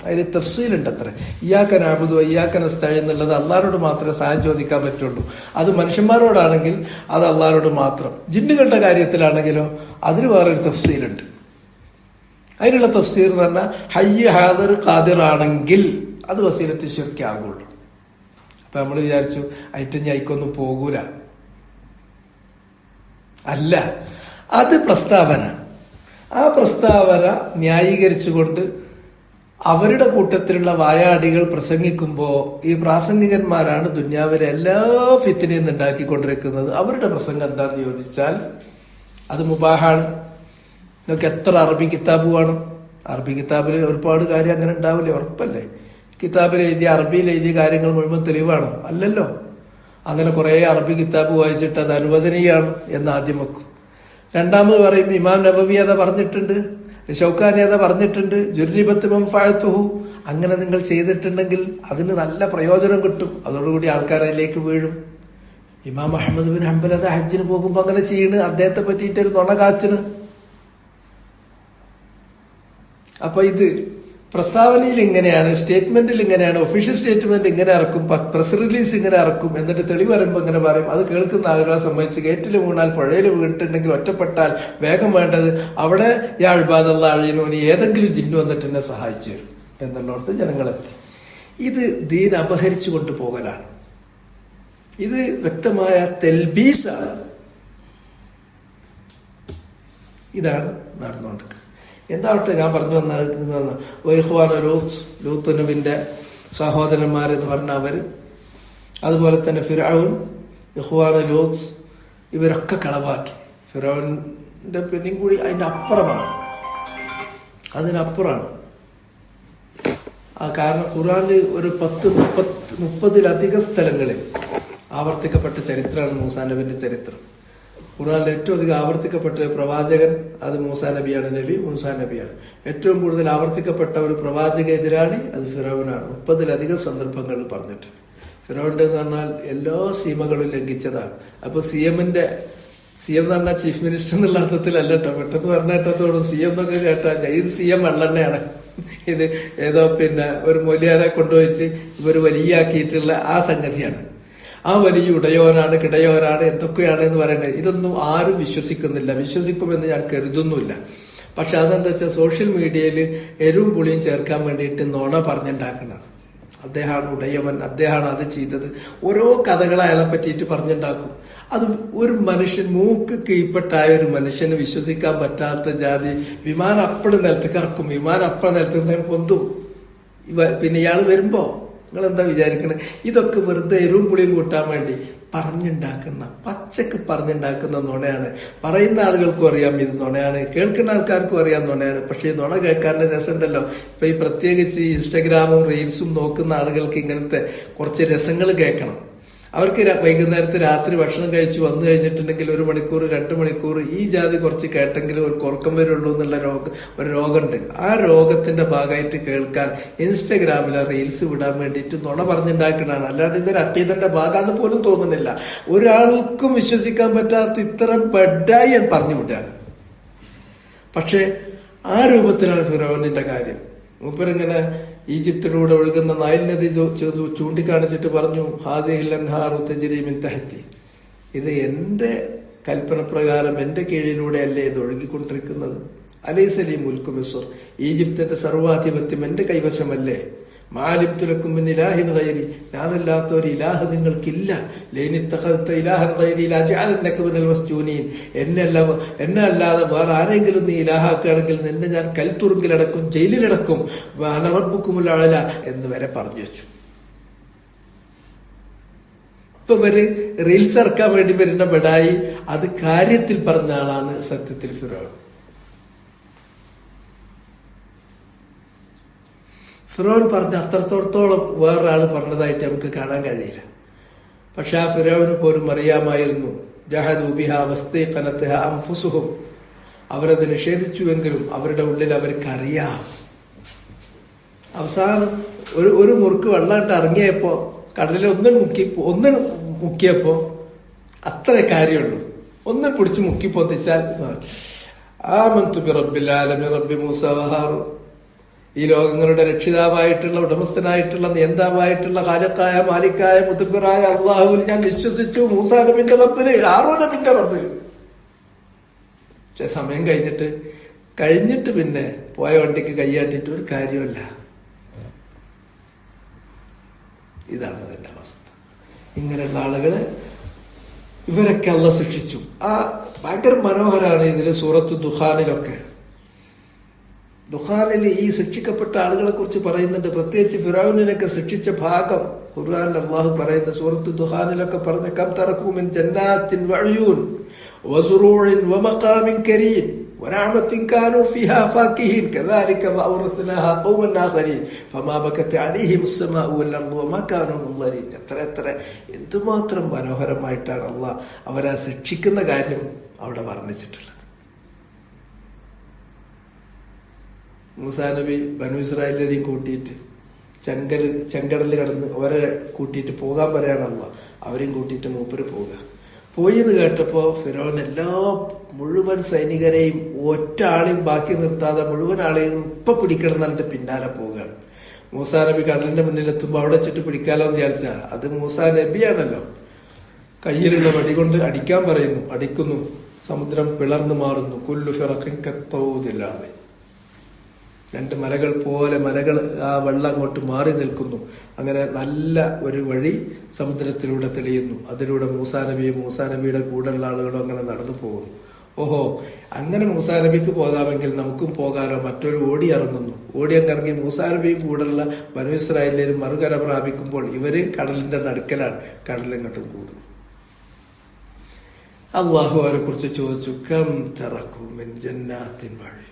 അതിന് തഫ്സീലുണ്ട് അത്ര. ഇയ്യാക നഅ്ബുദു വഇയ്യാക നസ്തഈൻ എന്നുള്ളത് അള്ളാഹുവോട് മാത്രമേ സഹായം ചോദിക്കാൻ പറ്റുള്ളൂ. അത് മനുഷ്യന്മാരോടാണെങ്കിൽ അത് അള്ളാഹുവോട് മാത്രം. ജിന്നുകളുടെ കാര്യത്തിലാണെങ്കിലോ അതിന് വേറൊരു തഫ്സീലുണ്ട്. അതിനുള്ള തഫ്സീർ എന്ന് പറഞ്ഞാൽ ഹയ്യ് ഹാദിർ ഖാദിർ ആണെങ്കിൽ അത് വസീലത്തു ശിർക്ക് ആകുള്ളൂ. അപ്പൊ നമ്മൾ വിചാരിച്ചു ഐറ്റം ഞൈക്കൊന്നും പോകൂല. അല്ല, അത് പ്രസ്താവന. ആ പ്രസ്താവന ന്യായീകരിച്ചുകൊണ്ട് അവരുടെ കൂട്ടത്തിലുള്ള വായാടികൾ പ്രസംഗിക്കുമ്പോ ഈ പ്രാസംഗികന്മാരാണ് ദുന്യാവിലെ എല്ലാ ഫിത്തിനെയും ഉണ്ടാക്കിക്കൊണ്ടിരിക്കുന്നത്. അവരുടെ പ്രസംഗം എന്താണെന്ന് ചോദിച്ചാൽ അത് മുബാഹാണ്. നിങ്ങൾക്ക് എത്ര അറബി കിതാബ് വേണം? അറബി കിതാബിൽ ഒരുപാട് കാര്യം അങ്ങനെ ഉണ്ടാവില്ലേ? ഉറപ്പല്ലേ? കിതാബിൽ എഴുതിയ അറബിയിൽ എഴുതിയ കാര്യങ്ങൾ മുഴുവൻ തെളിവാണോ? അല്ലല്ലോ. അങ്ങനെ കുറെ അറബി കിതാബ് വായിച്ചിട്ട് അത് അനുവദനീയാണ് എന്ന് ആദ്യം വെക്കും. രണ്ടാമത് പറയും ഇമാം നബവി അത പറഞ്ഞിട്ടുണ്ട്, ഷൗക്കാനി അത പറഞ്ഞിട്ടുണ്ട്, ജുർരിബത്ത് മൻഫഅതുഹു, അങ്ങനെ നിങ്ങൾ ചെയ്തിട്ടുണ്ടെങ്കിൽ അതിന് നല്ല പ്രയോജനം കിട്ടും, അതോടുകൂടി ആൾക്കാരിലേക്ക് വീഴും. ഇമാം അഹ്മദ് ബിൻ ഹംബൽ അത് ഹജ്ജിന് പോകുമ്പോ അങ്ങനെ ചെയ്യണ്, അദ്ദേഹത്തെ പറ്റിയിട്ടൊരു നുണ കാച്ചിന്. അപ്പൊ ഇത് പ്രസ്താവനയിൽ ഇങ്ങനെയാണ്, സ്റ്റേറ്റ്മെന്റിൽ ഇങ്ങനെയാണ്, ഒഫീഷ്യൽ സ്റ്റേറ്റ്മെന്റ് ഇങ്ങനെ ഇറക്കും, പ്രസ് റിലീസ് ഇങ്ങനെ ഇറക്കും, എന്നിട്ട് തെളിവ് വരുമ്പോ ഇങ്ങനെ പറയും. അത് കേൾക്കുന്ന ആളുകളെ സംബന്ധിച്ച് ഗേറ്റിൽ വീണാൽ പുഴയിൽ വീണിട്ടുണ്ടെങ്കിൽ ഒറ്റപ്പെട്ടാൽ വേഗം വേണ്ടത് അവിടെ യാ ഇബാദല്ലാഹ് അഴീനു, ഇനി ഏതെങ്കിലും ജിന്നു വന്നിട്ട് എന്നെ സഹായിച്ചു തരും എന്നുള്ളടത്ത് ജനങ്ങളെത്തി. ഇത് ദീൻ അപഹരിച്ചു കൊണ്ടുപോകലാണ്. ഇത് വ്യക്തമായ തെൽബീസാണ്. ഇതാണ് നടന്നുകൊണ്ടിരിക്കുന്നത്. എന്താവട്ടെ, ഞാൻ പറഞ്ഞു വന്ന വൈഹ്വാന ലൂത്ത് നബിന്റെ സഹോദരന്മാരെന്ന് പറഞ്ഞ അവര്, അതുപോലെ തന്നെ ഫിർഔൻ, ഇഖ്വാന ലൂത്ത്, ഇവരൊക്കെ കളവാക്കി. ഫിർഔന്റെ പിന്നെയും കൂടി അതിന്റെ അപ്പുറമാണ്, അതിനപ്പുറമാണ്. കാരണം ഖുർആനിൽ ഒരു 30-30-30-ലധികം സ്ഥലങ്ങളിൽ ആവർത്തിക്കപ്പെട്ട ചരിത്രമാണ് മൂസാ നബിന്റെ ചരിത്രം. ഖുർആനിൽ ഏറ്റവും അധികം ആവർത്തിക്കപ്പെട്ട പ്രവാചകൻ അത് മൂസാ നബിയാണ്, മൂസാ നബിയാണ്. ഏറ്റവും കൂടുതൽ ആവർത്തിക്കപ്പെട്ട ഒരു പ്രവാചക എതിരാളി അത് ഫിറൗനാണ്. 30-ലധികം സന്ദർഭങ്ങളിൽ പറഞ്ഞിട്ടുണ്ട്. ഫിറൗന്റെ എന്ന് പറഞ്ഞാൽ എല്ലാ സീമകളും ലംഘിച്ചതാണ്. അപ്പൊ സി എം എന്ന് പറഞ്ഞാൽ ചീഫ് മിനിസ്റ്റർ എന്നുള്ള അർത്ഥത്തിലല്ല കേട്ടോ, പെട്ടെന്ന് പറഞ്ഞിട്ടത്തോടും സി എം എന്നൊക്കെ കേട്ടാൽ ഇത് സി എം വെള്ളെണ്ണയാണ്, ഇത് ഏതോ ഒരു മൊലിയാരെ കൊണ്ടുപോയിട്ട് ഇവർ വലിയാക്കിയിട്ടുള്ള ആ സംഗതിയാണ്. ആ വലിയ ഉടയോനാണ്, കിടയോനാണ്, എന്തൊക്കെയാണ് എന്ന് പറയുന്നത്. ഇതൊന്നും ആരും വിശ്വസിക്കുന്നില്ല, വിശ്വസിക്കുമെന്ന് ഞാൻ കരുതുന്നില്ല. പക്ഷെ അതെന്താ വെച്ചാൽ സോഷ്യൽ മീഡിയയിൽ എരിവും പുളിയും ചേർക്കാൻ വേണ്ടിയിട്ട് നുണ പറഞ്ഞുണ്ടാക്കുന്നത്. അദ്ദേഹമാണ് ഉടയവൻ, അദ്ദേഹമാണ് അത് ചെയ്തത്, ഓരോ കഥകൾ അയാളെ പറ്റിയിട്ട് പറഞ്ഞുണ്ടാക്കും. അത് ഒരു മനുഷ്യൻ, മൂക്ക് കീഴ്പ്പെട്ടായ ഒരു മനുഷ്യന് വിശ്വസിക്കാൻ പറ്റാത്ത ജാതി വിമാനം അപ്പഴും നിലത്തേക്ക് ഇറക്കും, വിമാനം അപ്പഴും നിലത്തേക്ക് പൊന്തും. പിന്നെ ഇയാള് വരുമ്പോ നിങ്ങൾ എന്താ വിചാരിക്കണേ? ഇതൊക്കെ വെറുതെ എരിവും പുളിയും കൂട്ടാൻ വേണ്ടി പറഞ്ഞുണ്ടാക്കുന്ന, പച്ചക്ക് പറഞ്ഞുണ്ടാക്കുന്ന നുണയാണ്. പറയുന്ന ആളുകൾക്കും അറിയാം ഇത് നുണയാണ്, കേൾക്കുന്ന ആൾക്കാർക്കും അറിയാം നുണയാണ്. പക്ഷെ ഈ നുണ കേൾക്കാൻ്റെ രസമുണ്ടല്ലോ. ഇപ്പൊ ഈ പ്രത്യേകിച്ച് ഈ ഇൻസ്റ്റഗ്രാമും റീൽസും നോക്കുന്ന ആളുകൾക്ക് ഇങ്ങനത്തെ കുറച്ച് രസങ്ങൾ കേൾക്കണം. അവർക്ക് വൈകുന്നേരത്ത് രാത്രി ഭക്ഷണം കഴിച്ച് വന്നു കഴിഞ്ഞിട്ടുണ്ടെങ്കിൽ 1 മണിക്കൂർ 2 മണിക്കൂർ ഈ ജാതി കുറച്ച് കേട്ടെങ്കിലും ഒരു ഉറക്കം വരുള്ളൂ എന്നുള്ള ഒരു രോഗമുണ്ട്. ആ രോഗത്തിന്റെ ഭാഗമായിട്ട് കേൾക്കാൻ ഇൻസ്റ്റഗ്രാമിലെ റീൽസ് വിടാൻ വേണ്ടിയിട്ട് നുണ പറഞ്ഞുണ്ടാക്കണതാണ്. അല്ലാണ്ട് ഇതൊരു അക്കീദന്റെ ഭാഗമാണെന്ന് പോലും തോന്നുന്നില്ല. ഒരാൾക്കും വിശ്വസിക്കാൻ പറ്റാത്ത ഇത്ര ബെഡായി പറഞ്ഞു വിട്ടാണ്. പക്ഷെ ആ രൂപത്തിലാണ് ഫിറൗനിന്റെ കാര്യം. മൂപ്പരിങ്ങനെ ഈജിപ്തിലൂടെ ഒഴുകുന്ന നൈൽ നദി ചൂണ്ടിക്കാണിച്ചിട്ട് പറഞ്ഞു, ഹാദിഹിൽ അൻഹാറു തജ്രി മിൻ തഹ്തി, ഇത് എന്റെ കൽപ്പന പ്രകാരം എന്റെ കീഴിലൂടെയല്ലേ ഇത് ഒഴുകിക്കൊണ്ടിരിക്കുന്നത്. അലൈസ ലീ മുൽക്കു മിസ്ർ, ഈജിപ്തിന്റെ സർവാധിപത്യം എന്റെ കൈവശമല്ലേ. മാലിബ്തു ലക്കും മിൻ ഇലാഹിൻ ഗൈരി, ഞാനല്ലാത്ത ഒരു ഇലാഹ് നിങ്ങൾക്കില്ല. ലൈനിത്തഖദ്ത ഇലാഹൻ ഗൈരി ലജഅലന്നക മിനൽ മസ്ജൂനീൻ, എന്നെ അല്ലാതെ വേറെ ആരെങ്കിലും നീ ഇലാഹാക്കുകയാണെങ്കിൽ നിന്നെ ഞാൻ കൽത്തുറുങ്കിലടക്കും, ജയിലിലടക്കും. വഅന റബ്ബുക്കുമുൽ അഅല എന്ന് വരെ പറഞ്ഞു വെച്ചു. ഇപ്പൊ ഇവര് റീൽസ് ഇറക്കാൻ വേണ്ടി വരുന്ന ബെഡായി അത് കാര്യത്തിൽ പറഞ്ഞ ആളാണ് സത്യത്തിൽ ഫിറൗൻ. ഫിറൗൻ പറഞ്ഞ അത്രത്തോളം വേറൊരാള് പറഞ്ഞതായിട്ട് നമുക്ക് കാണാൻ കഴിയില്ല. പക്ഷെ ആ ഫിറൗന് പോലും അറിയാമായിരുന്നു. ജഹദു ബിഹാ വസ്തൈഖനത്ഹാ അൻഫുസുഹും, അവരത് നിഷേധിച്ചുവെങ്കിലും അവരുടെ ഉള്ളിൽ അവർക്ക് അറിയാം. അവസാനം ഒരു മുറുക്ക് വെള്ളമായിട്ട് ഇറങ്ങിയപ്പോ കടലിൽ ഒന്ന് മുക്കിയപ്പോ അത്ര കാര്യമുള്ളൂ. ഒന്ന് പിടിച്ച് മുക്കിപ്പോത്തിച്ചാൽ ആമന്തു ബിറബ്ബിൽ ആലമീൻ റബ്ബി മൂസ വഹാറൂൻ, ഈ ലോകങ്ങളുടെ രക്ഷിതാവായിട്ടുള്ള, ഉടമസ്ഥനായിട്ടുള്ള, നിയന്താവായിട്ടുള്ള, ഖാലിഖായ, മാലിക്കായ, മുദബ്ബിറായ അള്ളാഹുവിൽ ഞാൻ വിശ്വസിച്ചു. മൂസാ നബിന്റെ റബ്ബില്, ഹാറൂൻ നബിന്റെ റബ്ബില്. പക്ഷെ സമയം കഴിഞ്ഞിട്ട് പിന്നെ പോയ വണ്ടിക്ക് കൈയാട്ടിട്ട് ഒരു കാര്യമല്ല. ഇതാണ് അതിന്റെ അവസ്ഥ. ഇങ്ങനെയുള്ള ആളുകളെ ഇവരൊക്കെ അള്ളാഹ് ശിക്ഷിച്ചു. ഭയങ്കര മനോഹരാണ് ഇതില് സൂറത്തു ദുഖാനിലൊക്കെ. ദുഖാനിൽ ഈ ശിക്ഷിക്കപ്പെട്ട ആളുകളെ കുറിച്ച് പറയുന്നുണ്ട്. പ്രത്യേകിച്ച് ഫിറൗനിനൊക്കെ ശിക്ഷിച്ച ഭാഗം ഖുർആനിൽ അള്ളാഹു പറയുന്ന സൂറത്തു ദുഖാനിലൊക്കെ പറഞ്ഞ കം തറകൂ മിൻ ജന്നാത്തിൻ വഅയൂൻ വസുറൂഇൻ വമഖാമിൻ കരീം വനഅമത്തിൻ കാനൂ ഫീഹാ ഫാകിഹീൻ കദാലിക വഅൗറത്നാഹാ ഖൗമൻ ആഖരീൻ ഫമാ ബകത് അലൈഹിം അസ്സമാഉ വൽ അർദു വമാ കാനൂ മുൻളരീൻ. എത്ര എന്തുമാത്രം മനോഹരമായിട്ടാണ് അള്ളാഹ് അവരെ ശിക്ഷിക്കുന്ന കാര്യം അവിടെ വർണ്ണിച്ചിട്ടുള്ളത്. മൂസാ നബി ബനു ഇസ്രായേലിനെയും കൂട്ടിയിട്ട് ചെങ്കടലിൽ കടന്ന് അവരെ കൂട്ടിയിട്ട് പോകാൻ പറയാണല്ലോ. അവരെയും കൂട്ടിയിട്ട് മൂപ്പര് പോയി എന്ന് കേട്ടപ്പോ ഫിറോൻ മുഴുവൻ സൈനികരെയും ഒറ്റ ആളെയും ബാക്കി നിർത്താതെ മുഴുവൻ ആളെയും ഇപ്പൊ പിടിക്കണം എന്നിട്ട് പിന്നാലെ പോവുകയാണ്. മൂസാ നബി കടലിന്റെ മുന്നിലെത്തുമ്പോ അവിടെ വെച്ചിട്ട് പിടിക്കാലോ എന്ന് വിചാരിച്ചാ അത് മൂസാ നബിയാണല്ലോ. കയ്യിലുള്ള വടി കൊണ്ട് അടിക്കാൻ പറയുന്നു, അടിക്കുന്നു, സമുദ്രം പിളർന്നു മാറുന്നു. കുല്ലു ഫിറഖിൻ കത്തൗദില്ലാതെ രണ്ട് മലകൾ പോലെ ആ വെള്ളം അങ്ങോട്ട് മാറി നിൽക്കുന്നു. അങ്ങനെ നല്ല ഒരു വഴി സമുദ്രത്തിലൂടെ തെളിയുന്നു. അതിലൂടെ മൂസാ നബിയും മൂസാ നബിയുടെ കൂടെയുള്ള ആളുകളും അങ്ങനെ നടന്നു പോകുന്നു. ഓഹോ, അങ്ങനെ മൂസാ നബിക്ക് പോകാമെങ്കിൽ നമുക്കും പോകാനോ. മറ്റൊരു ഓടി ഇറങ്ങി മൂസാ നബിയും കൂടെയുള്ള ബനു ഇസ്രായേലിലും മറുകര പ്രാപിക്കുമ്പോൾ ഇവര് കടലിന്റെ നടുക്കലാണ്. കടലിങ്ങോട്ടും കൂടുന്നു. അള്ളാഹു അവരെ കുറിച്ച് ചോദിച്ചു, കം തറക്കൂ മിൻ ജന്നാത്തിൻ വഴി.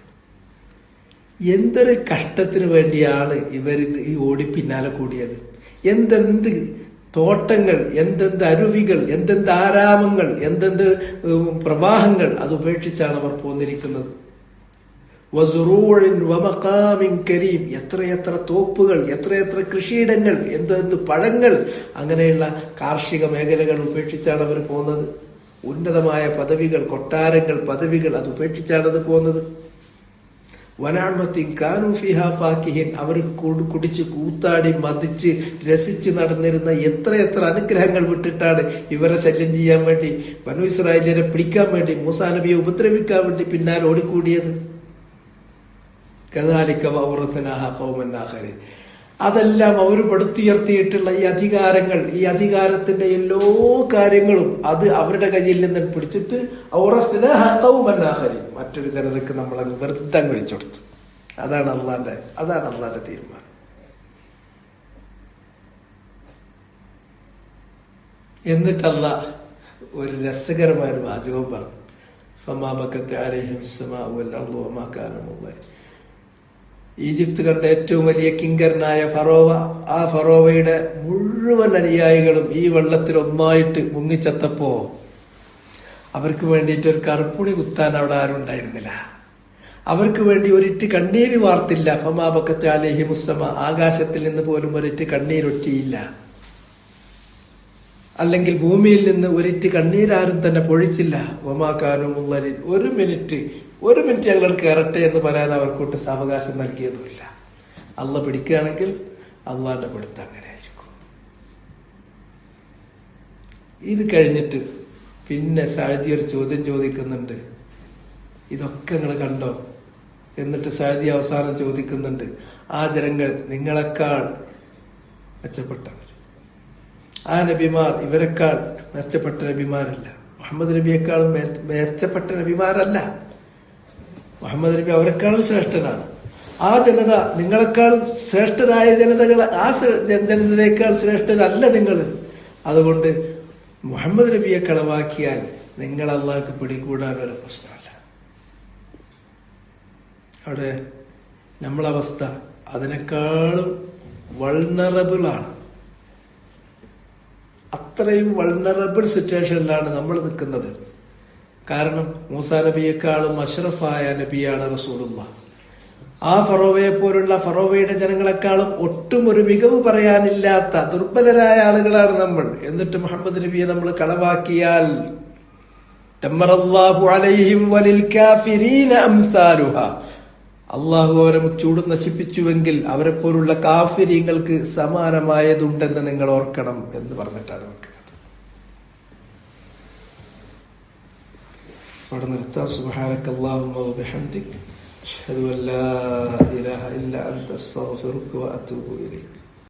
എന്തൊരു കഷ്ടത്തിന് വേണ്ടിയാണ് ഇവരിത് ഈ ഓടി പിന്നാലെ കൂടിയത്. എന്തെന്ത് തോട്ടങ്ങൾ, എന്തെന്ത് അരുവികൾ, എന്തെന്ത് ആരാമങ്ങൾ, എന്തെന്ത് പ്രവാഹങ്ങൾ അത് ഉപേക്ഷിച്ചാണ് അവർ പോന്നിരിക്കുന്നത്. വസുറൂഇൻ വമഖാമിൻ കരീം, എത്രയെത്ര തോപ്പുകൾ, എത്രയെത്ര കൃഷിയിടങ്ങൾ, എന്തെന്ത് പഴങ്ങൾ, അങ്ങനെയുള്ള കാർഷിക മേഖലകൾ ഉപേക്ഷിച്ചാണ് അവർ പോകുന്നത്. ഉന്നതമായ പദവികൾ, കൊട്ടാരങ്ങൾ, പദവികൾ അത് ഉപേക്ഷിച്ചാണ് അത് പോകുന്നത്. വനഅമത്തിൻ കാനൂ ഫീഹാ ഫാകിഹിൻ, അവർ കുടിച്ച് കൂത്താടി മതിച്ച് രസിച്ച് നടന്നിരുന്ന എത്രയെത്ര അനുഗ്രഹങ്ങൾ വിട്ടിട്ടാണ് ഇവരെ ശല്യം ചെയ്യാൻ വേണ്ടി, ബനു ഇസ്രായേലിനെ പിടിക്കാൻ വേണ്ടി, മൂസാ നബിയെ ഉപദ്രവിക്കാൻ വേണ്ടി പിന്നാലെ ഓടിക്കൂടിയത്. കദാലിക വൗറസനാഹാ ഖൗമൻ ആഖരീൻ. അതെല്ലാം അവർ പടുത്തുയർത്തിയിട്ടുള്ള ഈ അധികാരങ്ങൾ, ഈ അധികാരത്തിന്റെ എല്ലാ കാര്യങ്ങളും അത് അവരുടെ കയ്യിൽ നിന്ന് പിടിച്ചിട്ട് മറ്റൊരു ജനതക്ക് നമ്മളങ്ങ് വെറുതെ കഴിച്ചു കൊടുത്തു. അതാണ് അള്ളാന്റെ തീരുമാനം. എന്നിട്ട് അല്ലാഹ് ഒരു രസകരമായ ഒരു വാചകം പറഞ്ഞു, ഫമാ ബക്കത്ത് അലൈഹിം അസ്സമാഉ വൽ അർളു വമാ കാനൂ മുൻദരിൻ. ഈജിപ്ത് കണ്ട ഏറ്റവും വലിയ കിങ്കരനായ ഫറോവ, ആ ഫറോവയുടെ മുഴുവൻ അനുയായികളും ഈ വെള്ളത്തിൽ ഒന്നായിട്ട് മുങ്ങിച്ചത്തപ്പോ അവർക്ക് വേണ്ടിയിട്ട് ഒരു കറുപ്പുണി കുത്താൻ അവിടെ ആരും ഉണ്ടായിരുന്നില്ല. അവർക്ക് വേണ്ടി ഒരിറ്റ് കണ്ണീര് വാർത്തില്ല. ഫമാ ബക്കത്ത് അലൈഹിം അസ്സമ, ആകാശത്തിൽ നിന്ന് പോലും ഒരിറ്റ് കണ്ണീരൊറ്റിയില്ല. അല്ലെങ്കിൽ ഭൂമിയിൽ നിന്ന് ഒരിറ്റ് കണ്ണീരാരും തന്നെ പൊഴിച്ചില്ല. വമാ കാനൂ മുൻദരിൻ, ഒരു മിനിറ്റ് ഞങ്ങൾ കയറട്ടെ എന്ന് പറയാൻ അവർക്കൊട്ട് സാവകാശം നൽകിയതുമില്ല. അള്ള പിടിക്കുകയാണെങ്കിൽ അള്ളാന്റെ പിടുത്തം അങ്ങനെ ആയിരിക്കും. ഇത് കഴിഞ്ഞിട്ട് പിന്നെ സഅദി ഒരു ചോദ്യം ചോദിക്കുന്നുണ്ട്, ഇതൊക്കെ നിങ്ങൾ കണ്ടോ? എന്നിട്ട് സഅദി അവസാനം ചോദിക്കുന്നുണ്ട്, ആ ജനങ്ങൾ നിങ്ങളെക്കാൾ മെച്ചപ്പെട്ടവർ, ആ നബിമാർ ഇവരെക്കാൾ മെച്ചപ്പെട്ട നബിമാരല്ല, മുഹമ്മദ് നബിയെക്കാളും മെച്ചപ്പെട്ട നബിമാരല്ല. മുഹമ്മദ് നബി അവരെക്കാളും ശ്രേഷ്ഠനാണ്. ആ ജനത നിങ്ങളെക്കാളും ശ്രേഷ്ഠരായ ജനതകൾ, ആ ജനതയേക്കാൾ ശ്രേഷ്ഠരല്ല നിങ്ങൾ. അതുകൊണ്ട് മുഹമ്മദ് നബിയെ കളവാക്കിയാൽ നിങ്ങൾ അള്ളാഹ്ക്ക് പിടികൂടാൻ ഒരു പ്രശ്നമല്ല. അവിടെ നമ്മളവസ്ഥ അതിനേക്കാളും വൾണറബിൾ ആണ്. അത്രയും വൾണറബിൾ സിറ്റുവേഷനിലാണ് നമ്മൾ നിൽക്കുന്നത്. കാരണം മൂസാ നബിയെക്കാളും അഷ്റഫായ നബിയാണ് റസൂലുള്ളാഹ്. ആ ഫറോവയെ പോലുള്ള ഫറോവയുടെ ജനങ്ങളെക്കാളും ഒട്ടും ഒരു മികവ് പറയാനില്ലാത്ത ദുർബലരായ ആളുകളാണ് നമ്മൾ. എന്നിട്ട് മുഹമ്മദ് നബിയെ നമ്മൾ കളവാക്കിയാൽ ദമ്മറല്ലാഹു അലൈഹിം വലിൽ കാഫിരീന അംസാലുഹാ, അള്ളാഹു അവരെ ചൂട് നശിപ്പിച്ചുവെങ്കിൽ അവരെ പോലുള്ള കാഫിരീങ്ങൾക്ക് സമാനമായതുണ്ടെന്ന് നിങ്ങൾ ഓർക്കണം എന്ന് പറഞ്ഞിട്ടാണ് വെക്കുന്നത്. അവിടെ നിർത്താം. സുബ്ഹാനക്കല്ലാഹുമ്മ വബിഹംദിക അഷ്ഹദു അൻ ലാ ഇലാഹ ഇല്ല അൻത അസ്തഗ്ഫിറുക വഅതൂബു ഇലൈക്.